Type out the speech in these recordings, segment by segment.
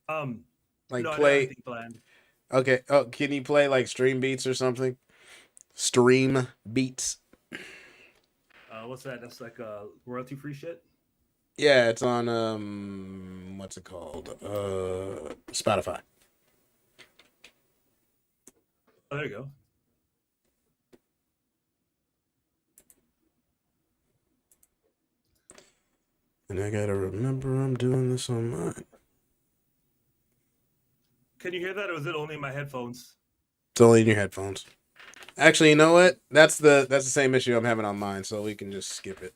Like No, I don't have play. anything planned. Okay. Oh, can you play like stream beats or something? Stream beats. What's that? That's like royalty free shit. Yeah, it's on what's it called? Spotify. Oh, there you go. And I gotta remember I'm doing this on mine. Can you hear that, or is it only in my headphones? It's only in your headphones. Actually, you know what? That's the same issue I'm having on mine, so we can just skip it.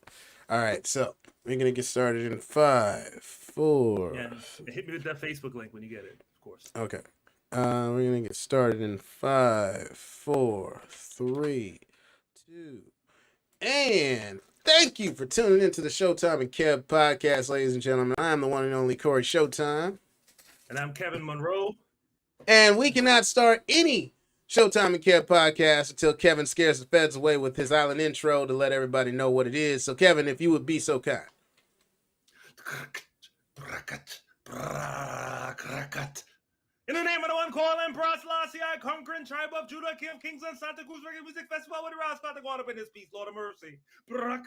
All right, so we're gonna get started in five, four. Yeah, and hit me with that Facebook link when you get it, of course. Okay. We're gonna get started in five, four, three, two, and thank you for tuning into the Showtime and Kev podcast, ladies and gentlemen. I am the one and only Corey Showtime, And I'm Kevin Monroe. and we cannot start any Showtime and Kev podcast until Kevin scares the feds away with his island intro to let everybody know what it is. So, Kevin, if you would be so kind. In the name of the one called Emperor Selassie, I conquering tribe of Judah, King of Kings and Santa Cruz Reggae Music Festival with the Ross to go up in this piece, Lord of Mercy. Book.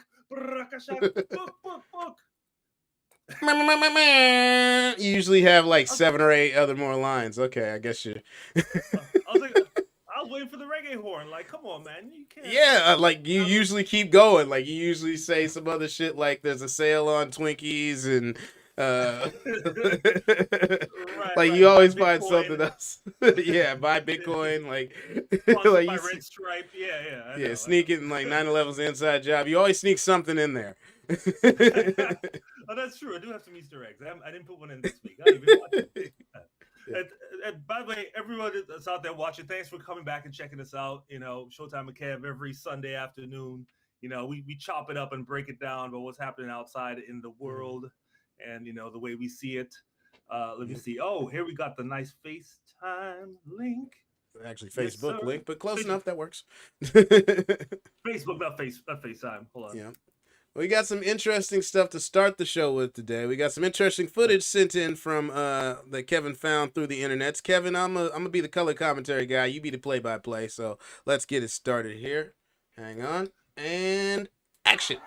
You usually have like seven or eight other more lines. Okay, I guess you. I was waiting for the reggae horn. Like, come on, man, you can't. Yeah, like you usually keep going. Like you usually say some other shit like there's a sale on Twinkies and like you Buy always find Bitcoin, something else. Yeah, buy Bitcoin, like sponsored like by you Red Stripe. Yeah, I yeah, know. sneaking like 9/11's inside job. You always sneak something in there. Oh, that's true. I do have some Easter eggs. I didn't put one in this week. I didn't even watch it. Yeah. And by the way, everyone that's out there watching, thanks for coming back and checking us out. You know, Showtime with Kev every Sunday afternoon. You know, we chop it up and break it down about what's happening outside in the world and, you know, the way we see it. Let me see. Oh, here we got the nice FaceTime link. Actually, Yes, sir. Facebook link, but close Facebook, enough. That works. Facebook, not FaceTime. Hold on. Yeah. We got some interesting stuff to start the show with today. We got some interesting footage sent in from that Kevin found through the internets. Kevin, I'm gonna be the color commentary guy. You be the play-by-play. So let's get it started here. Hang on and action.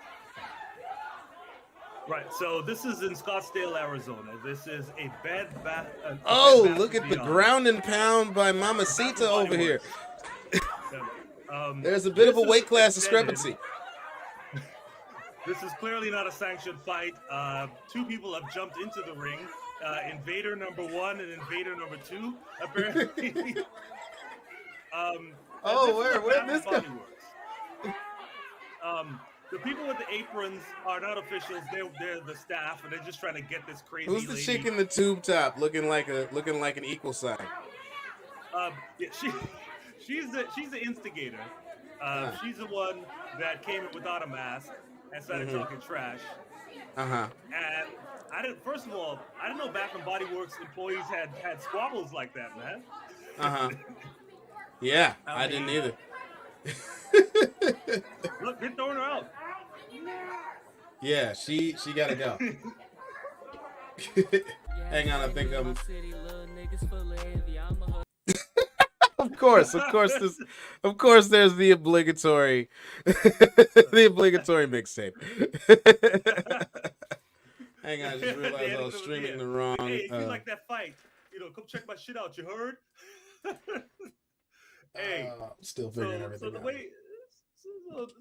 Right. So this is in Scottsdale, Arizona. This is a Oh, Bed Bath look and at the Beyond. ground and pound by Bath Mamacita and Body over here. Works. Yeah. There's a bit of This a is weight class extended. discrepancy. This is clearly not a sanctioned fight. Two people have jumped into the ring. Invader number one and Invader number two. Apparently, this Oh, is a where Bath this and guy? Body Works. The people with the aprons are not officials. They're the staff, and they're just trying to get this crazy Who's the lady. chick in the tube top, looking like an equal sign? Yeah, she's the instigator. Uh She's the one that came in without a mask and started huh. talking trash. Uh And I didn't. First of all, I didn't know Bath and Body Works employees had squabbles like that, man. huh. Yeah, I I didn't mean, either. look, they're throwing her out. Yeah, she gotta go. Hang on, I think I'm. Of course, there's the obligatory, the obligatory mixtape. Hang on, I just realized I was streaming the wrong. Hey, if you like that fight, come check my shit out. You heard? Hey, Still figuring so everything the out. way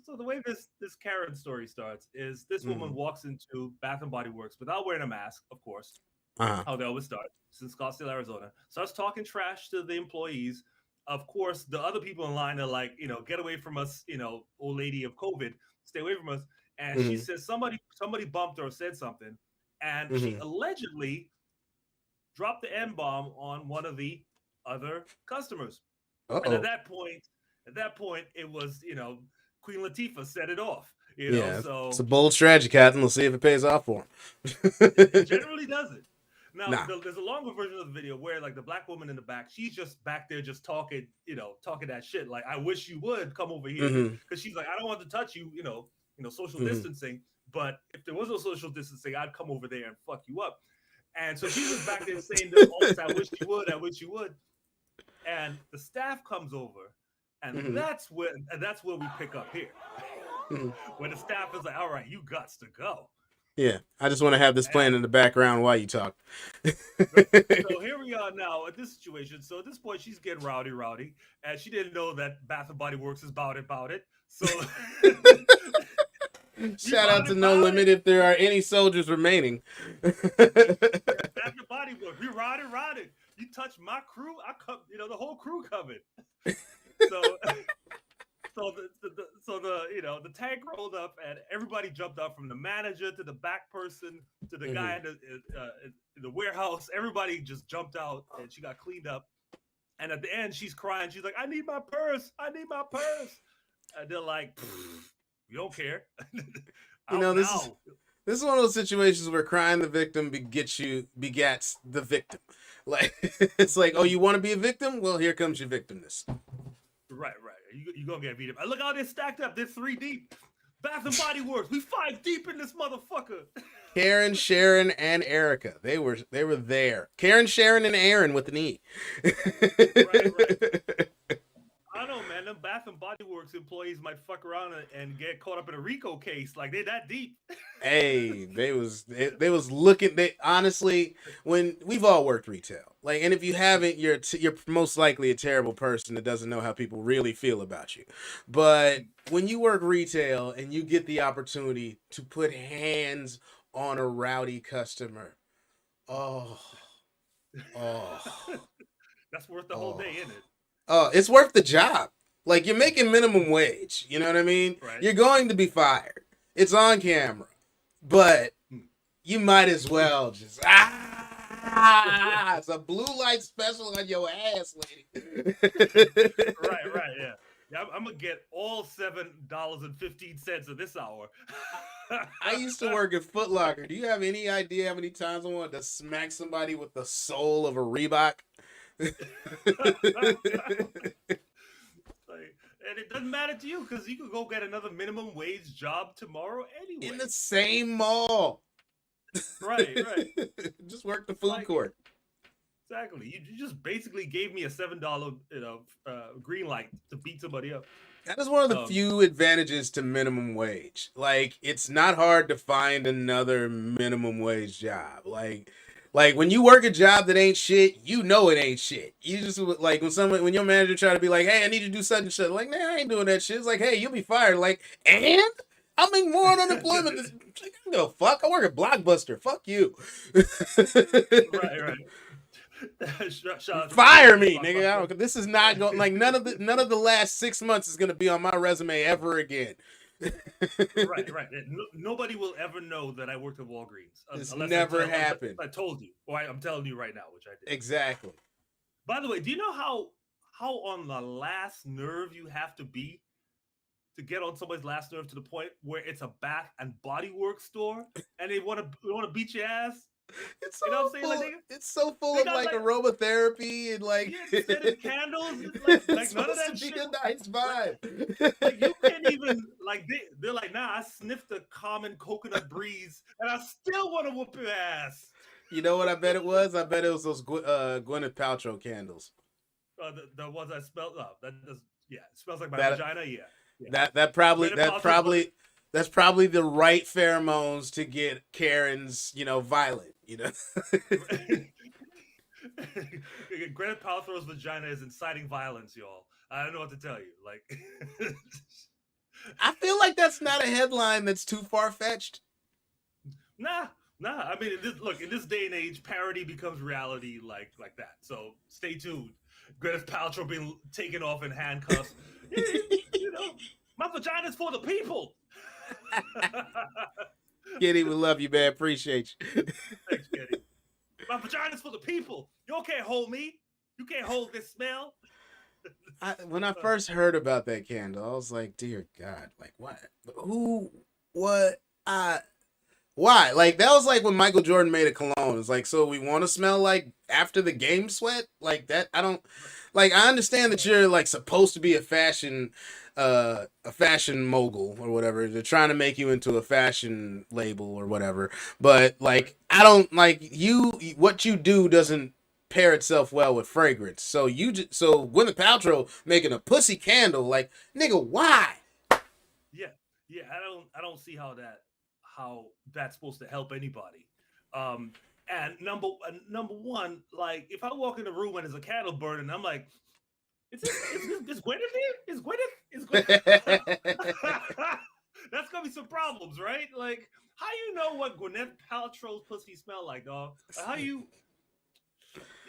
so the way this Karen story starts is this woman Mm-hmm. walks into Bath and Body Works without wearing a mask, of course. Uh How they always start. It's in Scottsdale, Arizona. Starts talking trash to the employees. Of course, the other people in line are like, get away from us, old lady of COVID, stay away from us. And she huh. says somebody bumped her or said something, and she Mm-hmm. allegedly dropped the N bomb on one of the other customers. Uh And oh. at that point, it was Queen Latifah set it off. Yeah, it's a So bold strategy, Captain. We'll see if it pays off for it him. generally doesn't. Now, Nah. there's a longer version of the video where, like, the black woman in the back, she's just back there, just talking, talking that shit. Like, I wish you would come over here, Mm-hmm. because she's like, I don't want to touch you, social Mm-hmm. distancing. But if there was no social distancing, I'd come over there and fuck you up. And so she's just back there saying all this, I wish you would, I wish you would. And the staff comes over, and Mhm. that's where we pick up here. Mhm. When the staff is like, all right, you guts to go. Yeah, I just want to have this playing And in the background while you talk. right. So here we are now at this situation. So at this point, she's getting rowdy, and she didn't know that Bath and Body Works is about it. So you Shout out to No about Limit it. if there are any soldiers remaining. Yeah, Bath and Body Works. We riding. You touch my crew, I come. The whole crew coming. So the tank rolled up and everybody jumped up from the manager to the back person to the guy in the warehouse. Everybody just jumped out and she got cleaned up. And at the end, she's crying. She's like, "I need my purse. I need my purse." And they're like, "We don't care." This is one of those situations where crying the victim begats the victim. Like it's like, oh, you want to be a victim? Well, here comes your victimness. Right. You gonna get beat up. Look how they're stacked up. They're 3 deep. Bath and Body Works. We 5 deep in this motherfucker. Karen, Sharon, and Erica. They were there. Karen, Sharon, and Aaron with an E. Right. I don't know, man. Them Bath and Body Works employees might fuck around and get caught up in a RICO case. Like they're that deep. Hey, they was looking. They honestly, when we've all worked retail, like, and if you haven't, you're most likely a terrible person that doesn't know how people really feel about you. But when you work retail and you get the opportunity to put hands on a rowdy customer, oh, that's worth the whole day, isn't it? It's worth the job. Like, you're making minimum wage. You know what I mean? Right. You're going to be fired. It's on camera. But you might as well just it's a blue light special on your ass, lady. Right, yeah. I'm gonna get all $7.15 of this hour. I used to work at Foot Locker. Do you have any idea how many times I wanted to smack somebody with the sole of a Reebok? And it doesn't matter to you because you could go get another minimum wage job tomorrow anyway. In the same mall. Right. Just work the food court. Exactly. You just basically gave me a $7, green light to beat somebody up. That is one of the few advantages to minimum wage. Like, it's not hard to find another minimum wage job. Like when you work a job that ain't shit, you know it ain't shit. You just like when your manager try to be like, "Hey, I need you to do such and such." Like, "Nah, I ain't doing that shit." It's like, "Hey, you'll be fired." Like, and I'll make more on unemployment. I don't give a fuck. I work at Blockbuster. Fuck you. Right. Fire me, nigga. I don't, this is not going like none of the last 6 months is gonna be on my resume ever again. Right. Nobody will ever know that I worked at Walgreens. This never happened. I told you. Or I'm telling you right now, which I did. Exactly. By the way, do you know how on the last nerve you have to be to get on somebody's last nerve to the point where it's a Bath and Body Works store and they want to beat your ass? It's so full. It's so full of like aromatherapy and like scented candles. Like none of that to shit. Be a nice vibe. Like you can't even like they're like, nah. I sniffed the common coconut breeze and I still want to whoop your ass. You know what I bet it was? I bet it was those Gwyneth Paltrow candles. The ones I smelled up. It smells like my vagina. Yeah. That's probably the right pheromones to get Karen's, violent, Gwyneth Paltrow's vagina is inciting violence, y'all. I don't know what to tell you. Like, I feel like that's not a headline that's too far-fetched. Nah. I mean, in this day and age, parody becomes reality like that. So stay tuned. Gwyneth Paltrow being taken off in handcuffs. My vagina's for the people. Kitty, we love you, man. Appreciate you. Thanks, Kitty. My vagina's for the people. You can't hold me. You can't hold this smell. When I first heard about that candle, I was like, dear God, like what? Who? What? Why? Like, that was like when Michael Jordan made a cologne. It's like, so we want to smell like after the game sweat? Like that? I don't... Like, I understand that you're like supposed to be a fashion a fashion mogul or whatever. They're trying to make you into a fashion label or whatever. But like, I don't like you. What you do doesn't pair itself well with fragrance. So so Gwyneth Paltrow making a pussy candle, like nigga, why? Yeah, yeah. I don't see how that's supposed to help anybody. Um, and number one, like if I walk in the room and there's a candle burning, I'm like, is Gwyneth here? Is Gwyneth? Is Gwyneth? That's gonna be some problems, right? Like, how you know what Gwyneth Paltrow's pussy smell like, dog? Like, how you?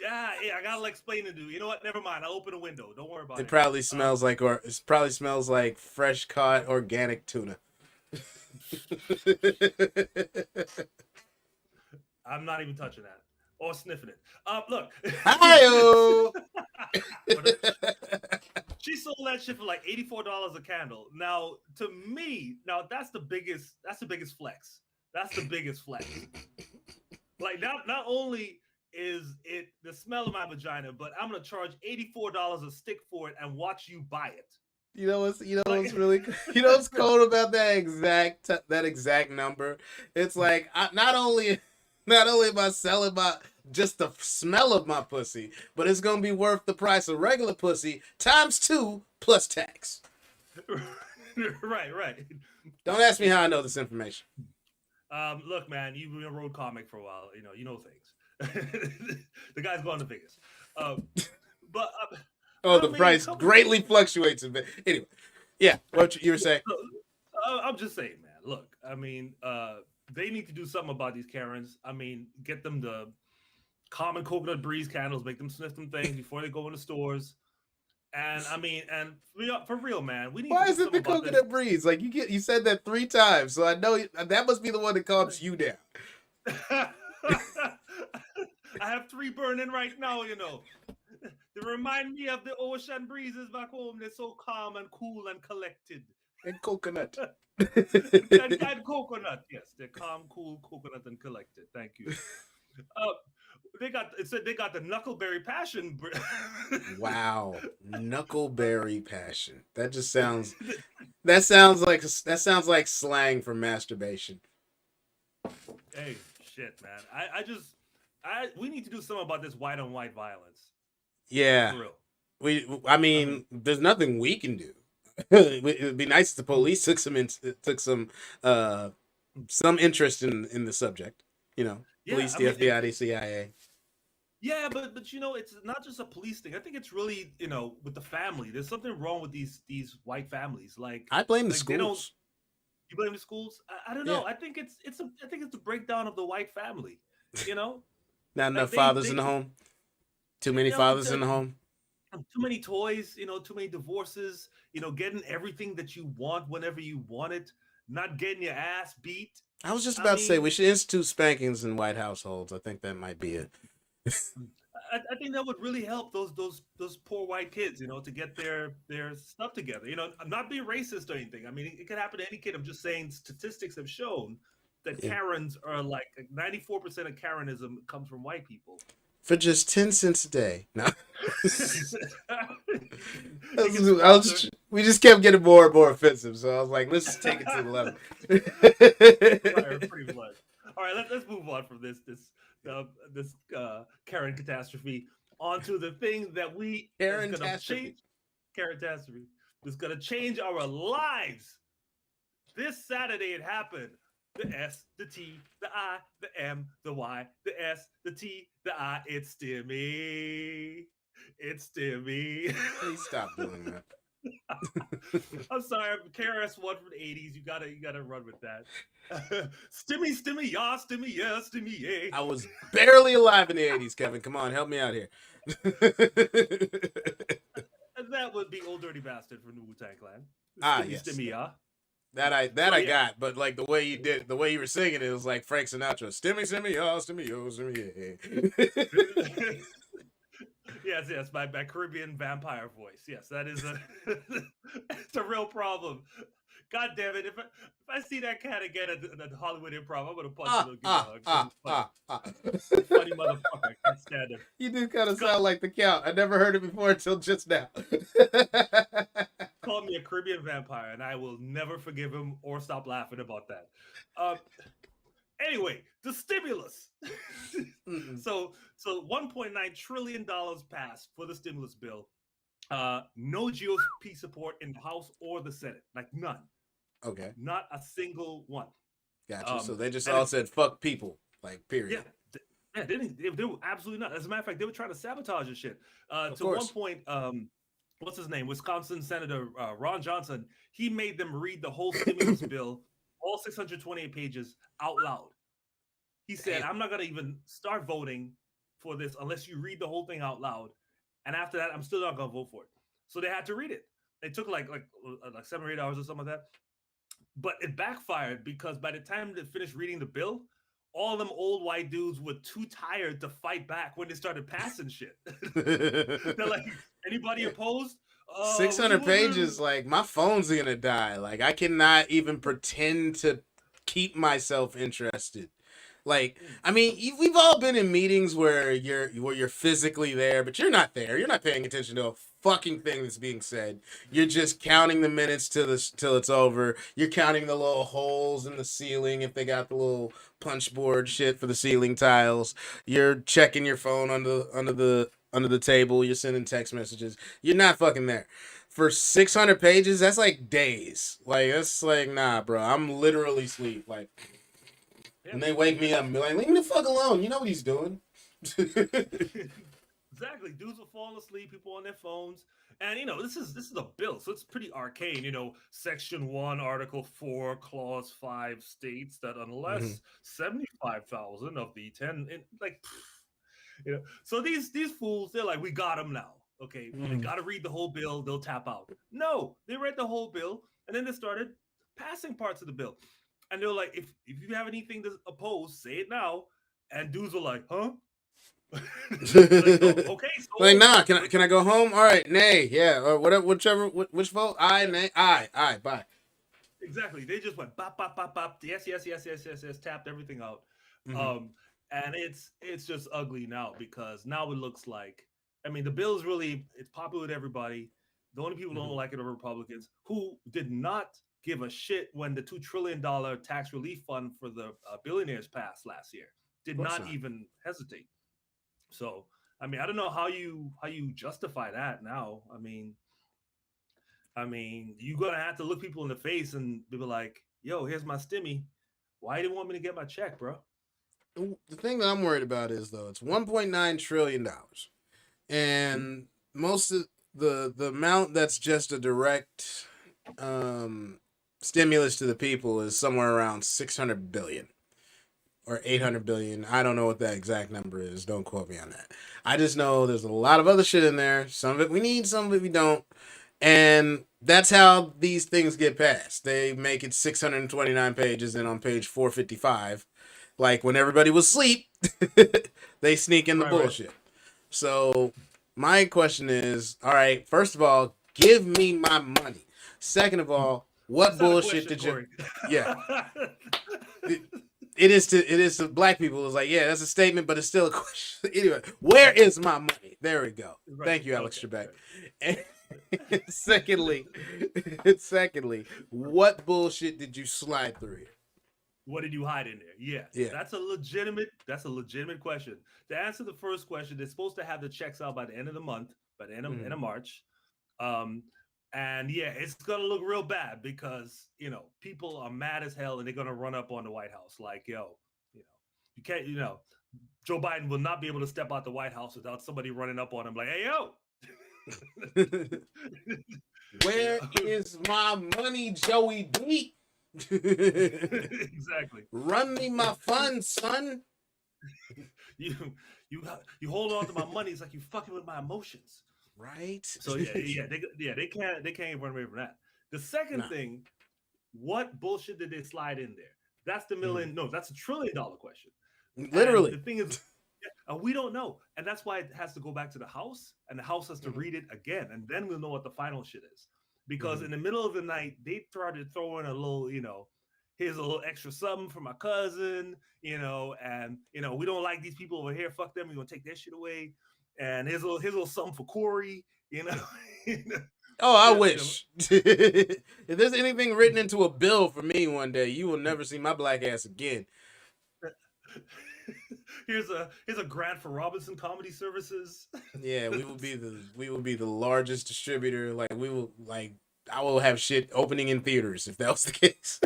Yeah, I gotta explain it to you. You know what? Never mind. I'll open a window. Don't worry about It it. probably smells like, or it probably smells like fresh caught organic tuna. I'm not even touching that or sniffing it. Look. Hi-oh! She sold that shit for like $84 a candle. Now, to me, that's the biggest flex. That's the biggest flex. Like not only is it the smell of my vagina, but I'm gonna charge $84 a stick for it and watch you buy it. What's really what's cold about that exact number? It's like not only am I selling my just the smell of my pussy, but it's gonna be worth the price of regular pussy times 2 plus tax. Right. Don't ask me how I know this information. Look, man, you've been a road comic for a while. You know things. The guy's going to Vegas, but the price greatly fluctuates a bit. Anyway, yeah, what you were saying? I'm just saying, man. Look, I mean, they need to do something about these Karens. I mean, get them the common coconut breeze candles, make them sniff them things before they go in the stores. And I mean, and for real, man, we need. Why to is it the coconut breeze? Like you said that 3 times, so I know that must be the one that calms you down. I have 3 burning right now, They remind me of the ocean breezes back home. They're so calm and cool and collected. And coconut. and coconut, yes. They're calm, cool, coconut, and collected. Thank you. They got the Knuckleberry Passion. Wow, Knuckleberry Passion. That just sounds. That sounds like slang for masturbation. Hey, shit, man. We need to do something about this white on white violence. Yeah, I mean, there's nothing we can do. It'd be nice if the police took some interest in the subject. Police, the FBI, the CIA. Yeah, but it's not just a police thing. I think it's really with the family. There's something wrong with these white families. Like I blame the schools. You blame the schools? I don't know. I think it's the breakdown of the white family. Not enough fathers in the home. Too many fathers in the home. Too many toys. Too many divorces. Getting everything that you want whenever you want it. Not getting your ass beat. I was just about to say we should institute spankings in white households. I think that might be it. I think that would really help those poor white kids, to get their stuff together. I'm not being racist or anything. I mean, it could happen to any kid. I'm just saying statistics have shown that Karens are like 94% of Karenism comes from white people. For just 10 cents a day. No. We just kept getting more and more offensive, so I was like, let's just take it to the level. Right, pretty much. All right, let's move on from this Karen catastrophe onto the thing that Karen catastrophe. It's going to change our lives. This Saturday it happened. The S, the T, the I, the M, the Y, the S, the T, the I. It's Stimmy. It's Stimmy. Please stop doing that. I'm sorry, KRS-One from the 80s. You gotta run with that. Stimmy, yeah, Stimmy, yeah, Stimmy, yeah. I was barely alive in the 80s, Kevin. Come on, help me out here. That would be Old Dirty Bastard from the Wu-Tang Clan. Yes. Stimmy, yeah. I got, but like the way you were singing it was like Frank Sinatra. Stimmy, y'all, Stimmy, yo, Stimmy, yeah. Yes, my Caribbean vampire voice. Yes, that is it's a real problem. God damn it! If I see that cat again at the Hollywood Improv, I'm gonna punch him. Funny motherfucker. I can't stand him. You do kind of sound like the Count. I never heard it before until just now. called me a Caribbean vampire, and I will never forgive him or stop laughing about that. Um, anyway, the stimulus. Mm-mm. So 1.9 trillion dollars passed for the stimulus bill. No GOP support in the House or the Senate, like none, Okay, not a single one. gotcha. So they just And all it, said "fuck people," like yeah, period. yeah, they were absolutely not. As a matter of fact, they were trying to sabotage this shit. Of To one course. point, what's his name? Wisconsin Senator Ron Johnson. He made them read the whole stimulus bill, all 628 pages, out loud. He said, Damn. "I'm not gonna even start voting for this unless you read the whole thing out loud, and after that, I'm still not gonna vote for it." So they had to read it. It took like 7 or 8 hours or something like that. But it backfired because by the time they finished reading the bill, all them old white dudes were too tired to fight back when they started passing shit. They're like, anybody opposed? We 600 will. pages, like my phone's gonna die. Like I cannot even pretend to keep myself interested. Like, I mean, we've all been in meetings where you're physically there, but you're not there. You're not paying attention to a fucking thing that's being said. You're just counting the minutes till it's over. You're counting the little holes in the ceiling if they got the little punch board shit for the ceiling tiles. You're checking your phone under the table. You're sending text messages. You're not fucking there. For 600 pages, that's like days. Like that's like nah, bro. I'm literally sleep. Like Yeah, and they wake me up and be like, leave me the fuck alone. You know what he's doing. exactly. Dudes will fall asleep. People on their phones, and this is a bill, so it's pretty arcane. Section 1, Article 4, Clause 5 states that Mhm. unless 75,000 of the 10, like, so these fools, they're like, we got them now. Okay, they Mhm. got to read the whole bill. They'll tap out. No, they read the whole bill, and then they started passing parts of the bill, and they're like, if you have anything to oppose, say it now. And dudes are like, huh? Like, oh, okay, Like, so nah, can I go home? All right, nay, yeah, or whatever, whichever, which vote? I, nay, I, bye. exactly. They just went bop bop bop bop. Yes, yes, yes, yes, yes, yes. Tapped everything out. Hmm. Um, and it's just ugly now because now it looks like, I mean, the bill is really, it's popular with everybody. The only people who don't Hmm. like it are Republicans who did not give a shit when the $2 trillion tax relief fund for the billionaires passed last year. Of Did course not not. even hesitate. So I mean, I don't know how you justify that now. I mean, you're gonna have to look people in the face and be like, "Yo, here's my stimmy. Why you didn't want me to get my check, bro?" The thing that I'm worried about is though it's 1.9 trillion dollars, Mhm. and most of the amount that's just a direct um, stimulus to the people is somewhere around 600 billion or Mhm. 800 billion. I don't know what that exact number is. Don't quote me on that. I just know there's a lot of other shit in there. Some of it we need, some of it we don't. And that's how these things get passed. They make it 629 pages, and on page 455, like when everybody was asleep, they sneak in the Right, right. bullshit. So, my question is all right, first of all, give me my money. Second of Mm. all, what That's not a bullshit question, did you. Corey. Yeah. It, it is to black people. It's like, yeah, that's a statement, but it's still a question. Anyway, where is my money? There we go. Right. Thank you, Alex Okay. Trebek. Okay. And secondly, secondly, what bullshit did you slide through here? What did you hide in there? Yes, Yeah. that's a legitimate question. To answer the first question, they're supposed to have the checks out by the end of the month, by the end Mm-hmm. of March. Um, and yeah, it's gonna look real bad because people are mad as hell and they're gonna run up on the White House like, yo, you know, you can't, Joe Biden will not be able to step out the White House without somebody running up on him like, hey yo, you Where know, is my money, Joey D? exactly. Run me my funds, son. You you hold on to my money. It's like you fucking with my emotions. Right? So they can't run away from that. The second Nah. thing, what bullshit did they slide in there? That's the Mhm. million. No, that's $1 trillion question. And the Literally. thing is, we don't know, and that's why it has to go back to the House, and the House has to Mhm. read it again, and then we'll know what the final shit is. Because Mhm. in the middle of the night, they started throwing a little, here's a little extra something for my cousin, and we don't like these people over here. Fuck them. We're gonna take their shit away. And here's a little something for Corey. Oh, I Yeah, wish. If there's anything written into a bill for me one day, you will never see my black ass again. here's a grant for Robinson Comedy Services. Yeah, we will be the largest distributor. Like we will like I will have shit opening in theaters if that was the case.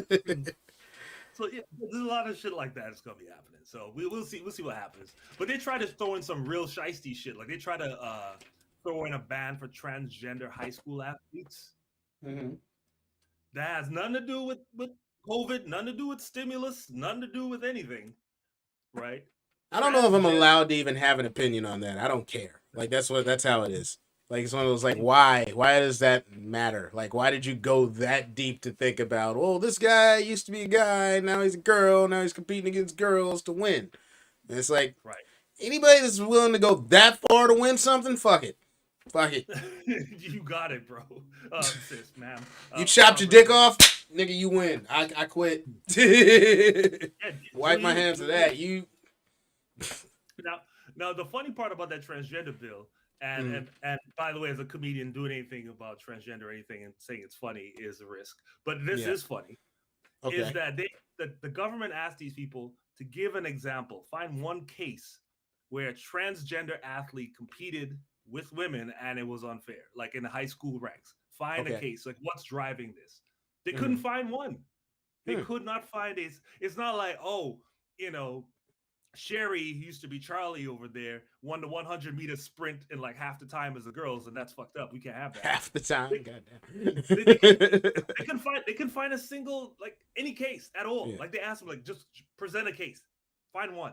So yeah, there's a lot of shit like that that's gonna be happening. So we'll see what happens. But they try to throw in some real shisty shit. Like they try to throw in a ban for transgender high school athletes. Mhm. That has nothing to do with COVID, nothing to do with stimulus, nothing to do with anything, right? I don't know if I'm Transgender. allowed to even have an opinion on that. I don't care. Like that's how it is. Like it's one of those like why? Why does that matter? Like why did you go that deep to think about, oh, this guy used to be a guy, now he's a girl, now he's competing against girls to win. And it's like Right. anybody that's willing to go that far to win something, fuck it. Fuck it. You got it, bro. Sis, ma'am. You chopped your Proper dick sis. off, nigga, you win. I quit. Yeah, do Wipe my you? hands of that. You Now, now the funny part about that transgender bill, and mm, and and by the way, as a comedian, doing anything about transgender or anything and saying it's funny is a risk. But this yeah. is funny. Is Okay. that the government asked these people to give an example, find one case where a transgender athlete competed with women and it was unfair, like in the high school ranks. Find a Okay. case, like what's driving this? They couldn't Mm, find one. They hmm. could not find a. It's not like, oh, you know, Sherry, who used to be Charlie over there, won the 100-meter sprint in like half the time as the girls, and that's fucked up. We can't have that. Half the They, time. Goddamn. they can they can find a single, like, any case at all. Yeah. Like they asked them, like, just present a case, find one,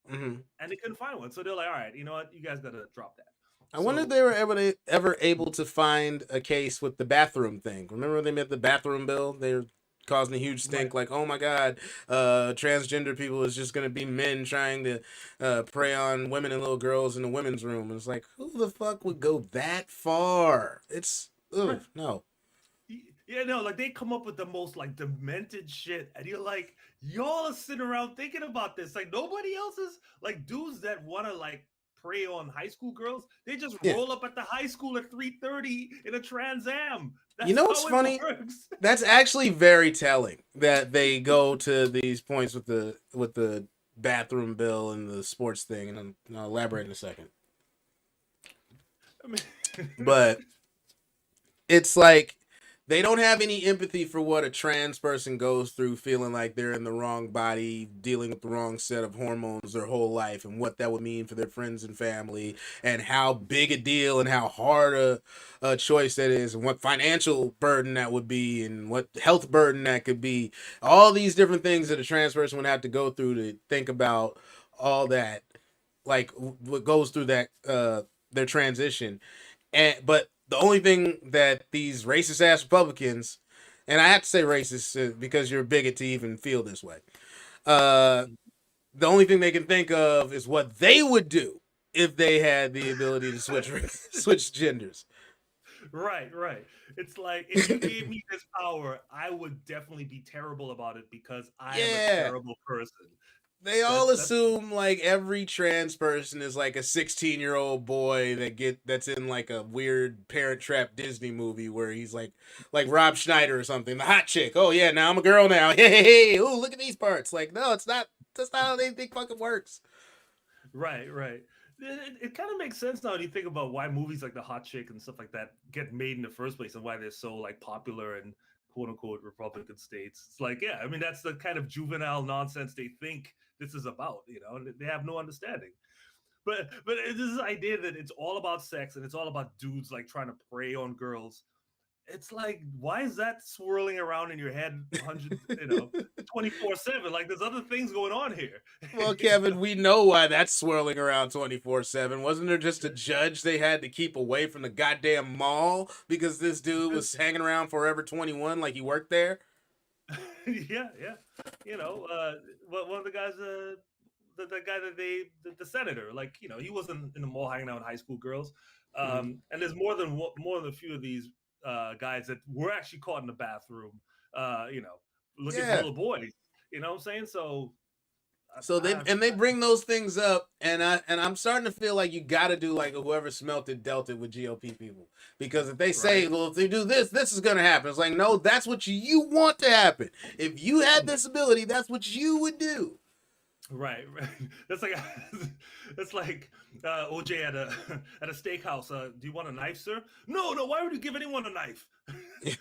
Hmm. and they couldn't find one. So they're like, all right, you know what, you guys gotta drop that. I wonder if So they were ever able to find a case with the bathroom thing. Remember when they made the bathroom bill? They were causing a huge right, stink. Like, oh my god, transgender people is just gonna be men trying to prey on women and little girls in the women's room. And it's like, who the fuck would go that far? It's right. no. Yeah, no, like they come up with the most like demented shit, and you're like, y'all are sitting around thinking about this. Like nobody else is, like, dudes that want to like prey on high school girls. They just Yeah. roll up at the high school at 3:30 in a Trans Am. You That's know what's how it funny? works. That's actually very telling that they go to these points with the bathroom bill and the sports thing, and I'll elaborate in a second. I mean, But it's like they don't have any empathy for what a trans person goes through feeling like they're in the wrong body, dealing with the wrong set of hormones their whole life, and what that would mean for their friends and family, and how big a deal and how hard a choice that is, and what financial burden that would be, and what health burden that could be. All these different things that a trans person would have to go through to think about all that, like what goes through that their transition. And but the only thing that these racist ass Republicans, and I have to say racist because you're a bigot to even feel this way. Uh, the only thing they can think of is what they would do if they had the ability to switch switch genders. right, right. It's like if you gave me this power, I would definitely be terrible about it because I am a Yeah, terrible person. they all That's assume like every trans person is like a 16-year-old boy that's in like a weird Parent Trap Disney movie where he's like Rob Schneider or something, the hot chick. Oh yeah, now I'm a girl now. Hey, ooh, look at these parts. Like no, it's not. That's not how they think fucking works. right, right. It kind of makes sense now when you think about why movies like The Hot Chick and stuff like that get made in the first place and why they're so like popular in quote unquote Republican states. It's like, yeah, I mean that's the kind of juvenile nonsense they think this is about. You know, they have no understanding. But it's this idea that it's all about sex and it's all about dudes like trying to prey on girls. It's like, why is that swirling around in your head 24/7? Like there's other things going on here. Well, You Kevin, we know why that's swirling around 24/7. Wasn't there just a judge they had to keep away from the goddamn mall because this dude know? was hanging around Forever 21 like he worked there? Yeah, yeah. One of the guys, the guy that the senator, like, he wasn't in the mall hanging out with high school girls. Mm-hmm. And there's more than a few of these guys that were actually caught in the bathroom, uh, you know, looking for Yeah. little boys. You know what I'm saying? So So they bring those things up, and I'm starting to feel like you got to do like whoever smelt it dealt it with GOP people, because if they say, right. well, if they do this, this is gonna happen. It's like, no, that's what you want to happen. If you had this ability, that's what you would do. Right, right. That's like that's like OJ at a at a steakhouse. Do you want a knife, sir? No, no. Why would you give anyone a knife? If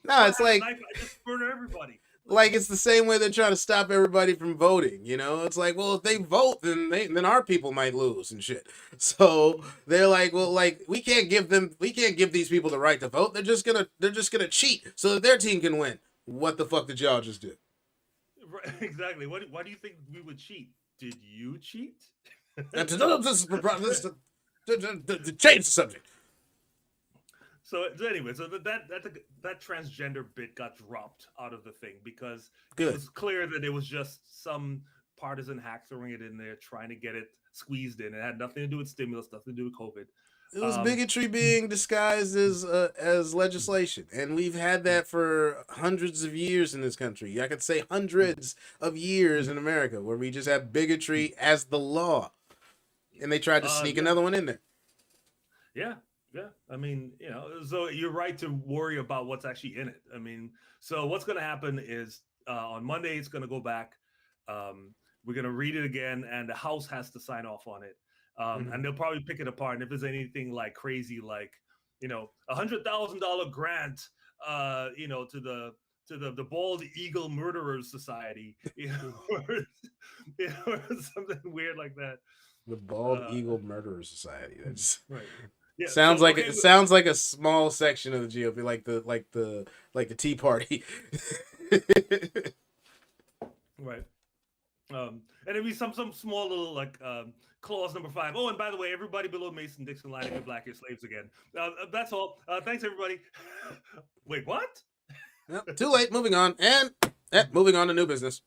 No, I it's had a knife, I just murder everybody. Like, like it's the same way they're trying to stop everybody from voting. You know, it's like, well, if they vote, then our people might lose and shit. So they're like, well, like we can't give these people the right to vote. They're just gonna cheat so that their team can win. What the fuck did y'all just do? right, exactly. Why do you think we would cheat? Did you cheat? This is to change the subject. So anyway, so that transgender bit got dropped out of the thing because it Good. was clear that it was just some partisan hack throwing it in there, trying to get it squeezed in. It had nothing to do with stimulus, nothing to do with COVID. It was Um, bigotry being disguised as legislation, and we've had that for hundreds of years in this country. I could say hundreds of years in America where we just have bigotry as the law, and they tried to sneak yeah, another one in there. yeah, yeah. I mean, so you're right to worry about what's actually in it. I mean, so what's going to happen is on Monday it's going to go back. Um, we're going to read it again, and the House has to sign off on it. And Mhm. they'll probably pick it apart. And if there's anything like crazy, like $100,000 grant, to the Bald Eagle Murderers Society, or something weird like that. The Bald Uh, Eagle Murderer Society. That's right. Yeah. So sounds like okay. it sounds like a small section of the GOP, like the Tea Party. Right. And it'd be some small little like clause number 5. Oh, and by the way, everybody below Mason Dixon line, if you're black, you're slaves again. That's all. Thanks, everybody. Wait, what? Yep, too late. Moving on, and moving on to new business.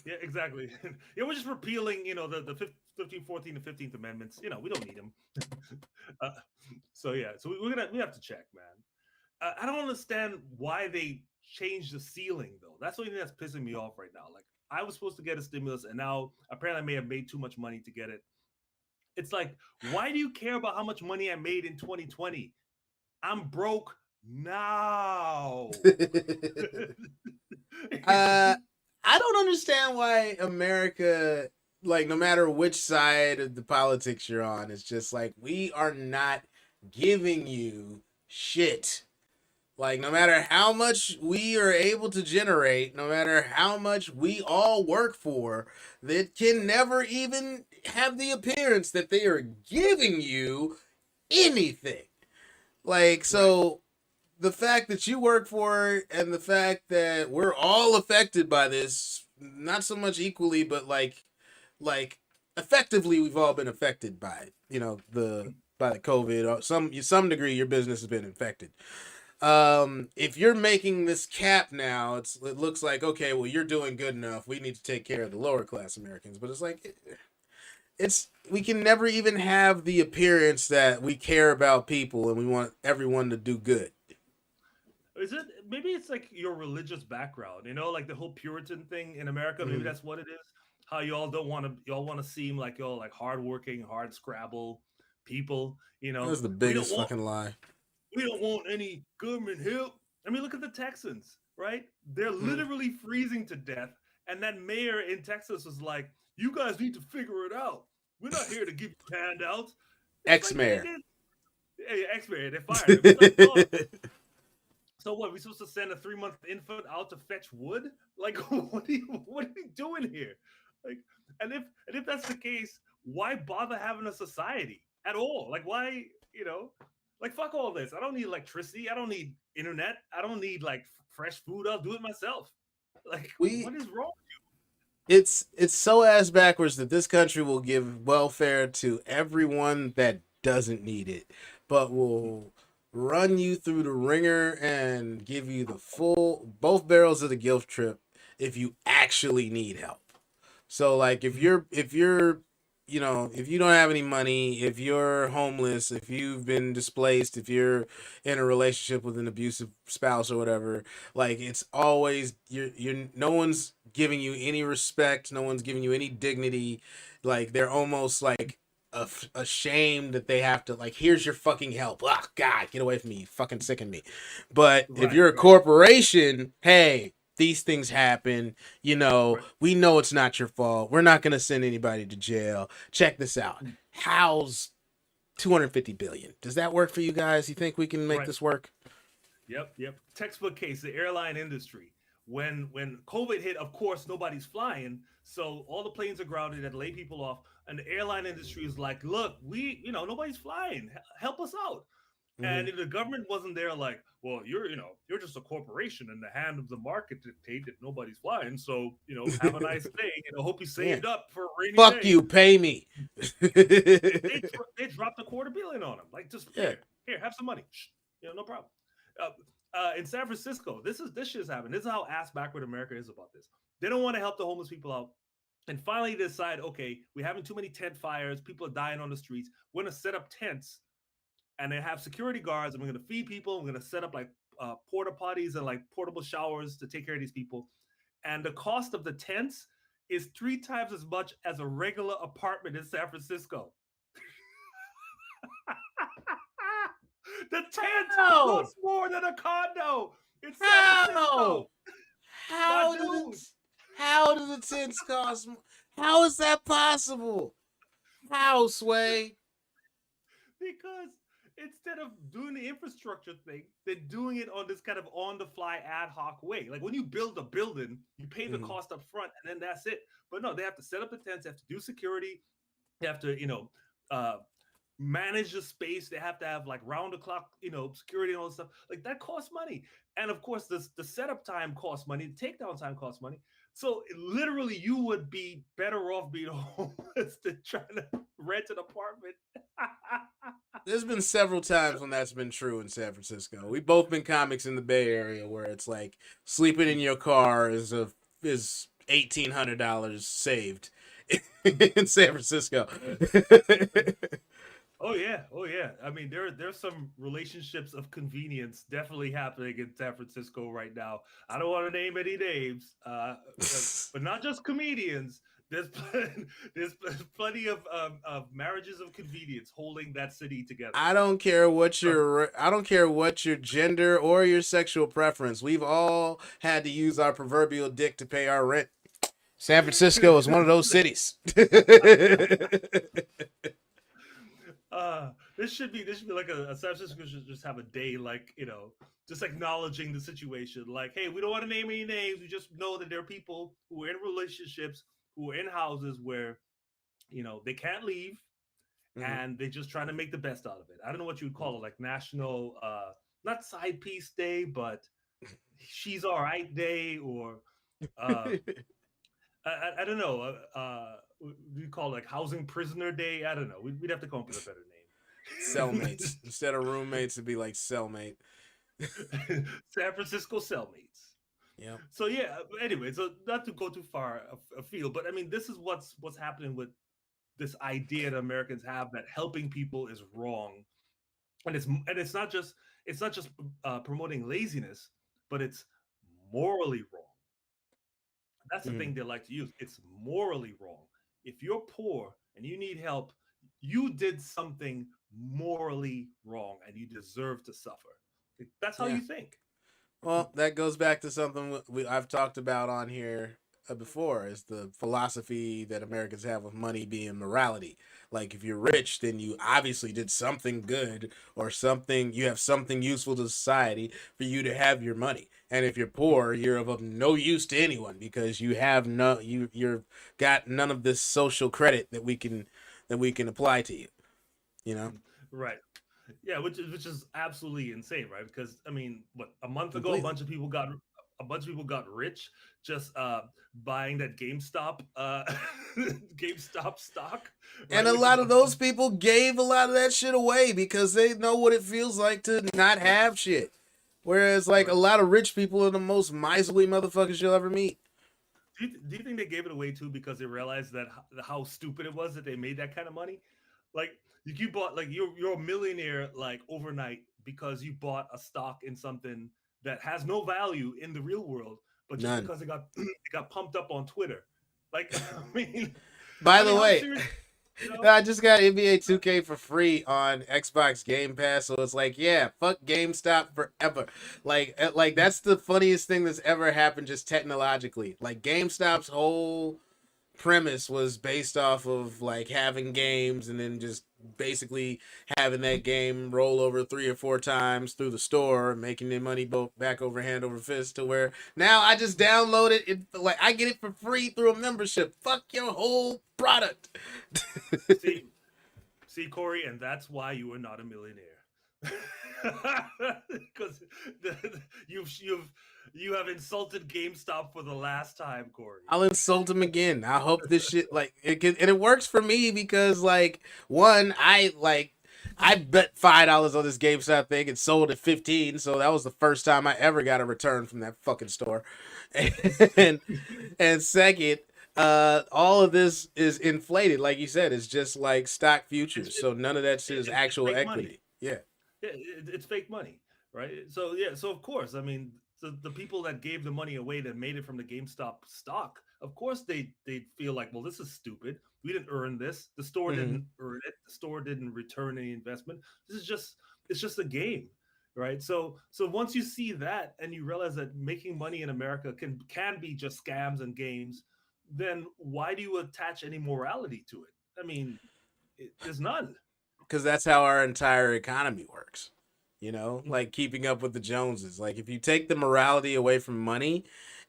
Yeah, exactly. Yeah, we're just repealing, the 15th, 14th, and 15th Amendments. We don't need them. uh, so yeah, so we have to check, man. I don't understand why they changed the ceiling though. That's the only thing that's pissing me off right now. Like I was supposed to get a stimulus, and now apparently I may have made too much money to get it. It's like, why do you care about how much money I made in 2020? I'm broke now. uh, I don't understand why America, like, no matter which side of the politics you're on, it's just like we are not giving you shit. Like, no matter how much we are able to generate, no matter how much we all work for, that can never even have the appearance that they are giving you anything. Like, Right. so the fact that you work for it and the fact that we're all affected by this, not so much equally, but like effectively we've all been affected by it. By the COVID, or some degree your business has been infected. If you're making this cap now, it looks like, okay, well, you're doing good enough. We need to take care of the lower class Americans. But it's like it's we can never even have the appearance that we care about people and we want everyone to do good. Is it maybe it's like your religious background, like the whole Puritan thing in America? Maybe Mm. that's what it is. How y'all want to seem like y'all like hardworking, hard scrabble people. That's the We don't biggest want fucking lie. we don't want any government help. I mean, look at the Texans, right? They're Mm. literally freezing to death, and that mayor in Texas was like, "You guys need to figure it out. We're not here to give you handouts." It's Ex like mayor. hey, ex-mayor, they fired him. It's like, oh, so what? We supposed to send a 3-month infant out to fetch wood? Like, what are you doing here? Like, and if that's the case, why bother having a society at all? Like, why? Like fuck all this. I don't need electricity. I don't need internet. I don't need like fresh food. I'll do it myself. Like, we what is wrong? it's so ass backwards that this country will give welfare to everyone that doesn't need it, but will run you through the ringer and give you the full both barrels of the guilt trip if you actually need help. So like if you're you know, if you don't have any money, if you're homeless, if you've been displaced, if you're in a relationship with an abusive spouse or whatever, like it's always you're no one's giving you any respect, no one's giving you any dignity. Like they're almost like ashamed that they have to like here's your fucking help. Oh god, get away from me. You fucking sicken me. But if Right, you're a right, corporation, hey, these things happen. You know, right. we know it's not your fault. We're not going to send anybody to jail. Check this out. Mm. How's 250 billion? Does that work for you guys? You think we can make Right. this work? Yep, yep. Textbook case, the airline industry. When COVID hit, of course, nobody's flying, so all the planes are grounded and lay people off. And the airline industry is like, look, nobody's flying. Help us out. Mm-hmm. And if the government wasn't there, like, well, you're just a corporation, and the hand of the market dictate that nobody's flying. So, have a nice day. Hope you Yeah. saved up for a rainy Fuck day. you. Pay me. They dropped a quarter billion on him. Like, just Yeah. here, have some money. Shh, no problem. In San Francisco, this shit's happened. This is how ass backward America is about this. They don't want to help the homeless people out. And finally decide, okay, we're having too many tent fires. People are dying on the streets. We're gonna set up tents and they have security guards, and we're gonna feed people. We're gonna set up like porta potties and like portable showers to take care of these people. And the cost of the tents is 3 times as much as a regular apartment in San Francisco. The tent How? costs more than a condo in San How? Francisco. My How did it? dude, How did the tents cost? How is that possible? How, Sway? because instead of doing the infrastructure thing, they're doing it on this kind of on the fly ad hoc way. Like when you build a building, you pay the Mm-hmm. cost up front and then that's it. But no, they have to set up the tents, they have to do security, they have to, uh, manage the space. They have to have like round the clock, security and all this stuff. Like that costs money. And of course, the setup time costs money, the takedown time costs money. So literally, you would be better off being homeless than trying to rent an apartment. There's been several times when that's been true in San Francisco. We've both been comics in the Bay Area where it's like sleeping in your car is $1,800 saved in San Francisco. Oh yeah, oh yeah. I mean, there's some relationships of convenience definitely happening in San Francisco right now. I don't want to name any names, but not just comedians. There's there's plenty of marriages of convenience holding that city together. Trust me. I don't care what your gender or your sexual preference. We've all had to use our proverbial dick to pay our rent. San Francisco is one of those cities. This should be like a San Francisco should just have a day like just acknowledging the situation. Like, hey, we don't want to name any names. We just know that there are people who are in relationships who are in houses where they can't leave Mhm. and they're just trying to make the best out of it. I don't know what you would call it, like national not side piece day, but she's all right day or uh I don't know. We call it like housing prisoner day. I don't know. We'd have to come up with a better name. Cellmates. Instead of roommates, it'd be like cellmate. San Francisco cellmates. Yep. So yeah. Anyway, so not to go too far afield, but I mean, this is what's happening with this idea that Americans have that helping people is wrong, and it's not just promoting laziness, but it's morally wrong. That's the Mhm. thing they like to use. It's morally wrong. If you're poor and you need help, you did something morally wrong and you deserve to suffer. That's how Yeah. you think. Well, that goes back to something I've talked about on here before is the philosophy that Americans have of money being morality. Like if you're rich, then you obviously did something good or something you have something useful to society for you to have your money. And if you're poor, you're of no use to anyone because you have no you're got none of this social credit that we can apply to you, you know? Right. Yeah, which is absolutely insane, right? Because I mean, what a month ago, Completely. a bunch of people got rich just buying that GameStop GameStop stock, And right? a Which is lot of those people gave a lot of that shit away because they know what it feels like to not have shit. Whereas, like, a right. lot of rich people are the most miserly motherfuckers you'll ever meet. Do you think they gave it away too because they realized that how stupid it was that they made that kind of money? Like you bought like you're a millionaire like overnight because you bought a stock in something that has no value in the real world, but just None. because it got it got pumped up on Twitter. Like By I mean the how way, serious, you know? I just got NBA 2K for free on Xbox Game Pass, so it's like, yeah, fuck GameStop forever. Like that's the funniest thing that's ever happened, just technologically. Like GameStop's whole premise was based off of like having games and then just basically having that game roll over 3 or 4 times through the store, making their money both back over hand over fist. To where now I just download it, like I get it for free through a membership. Fuck your whole product. See, see, Corey, and that's why you are not a millionaire. Because you have insulted GameStop for the last time, Corey. I'll insult him again. I hope this shit like it can, and it works for me because like one, I bet $5 on this GameStop thing and sold at 15, so that was the first time I ever got a return from that fucking store. And and second, all of this is inflated, like you said, it's just like stock It's futures. it, So none of that shit is it's actual fake money. equity. Yeah. Yeah, it's fake money, right? So yeah, so of course, I mean, the people that gave the money away that made it from the GameStop stock, of course they feel like, well, this is stupid. We didn't earn this. The store Mm-hmm. didn't earn it. The store didn't return any investment. This is just it's just a game, right? So once you see that and you realize that making money in America can be just scams and games, then why do you attach any morality to it? I mean, there's none. Because that's how our entire economy works. Mhm. Like keeping up with the Joneses. Like if you take the morality away from money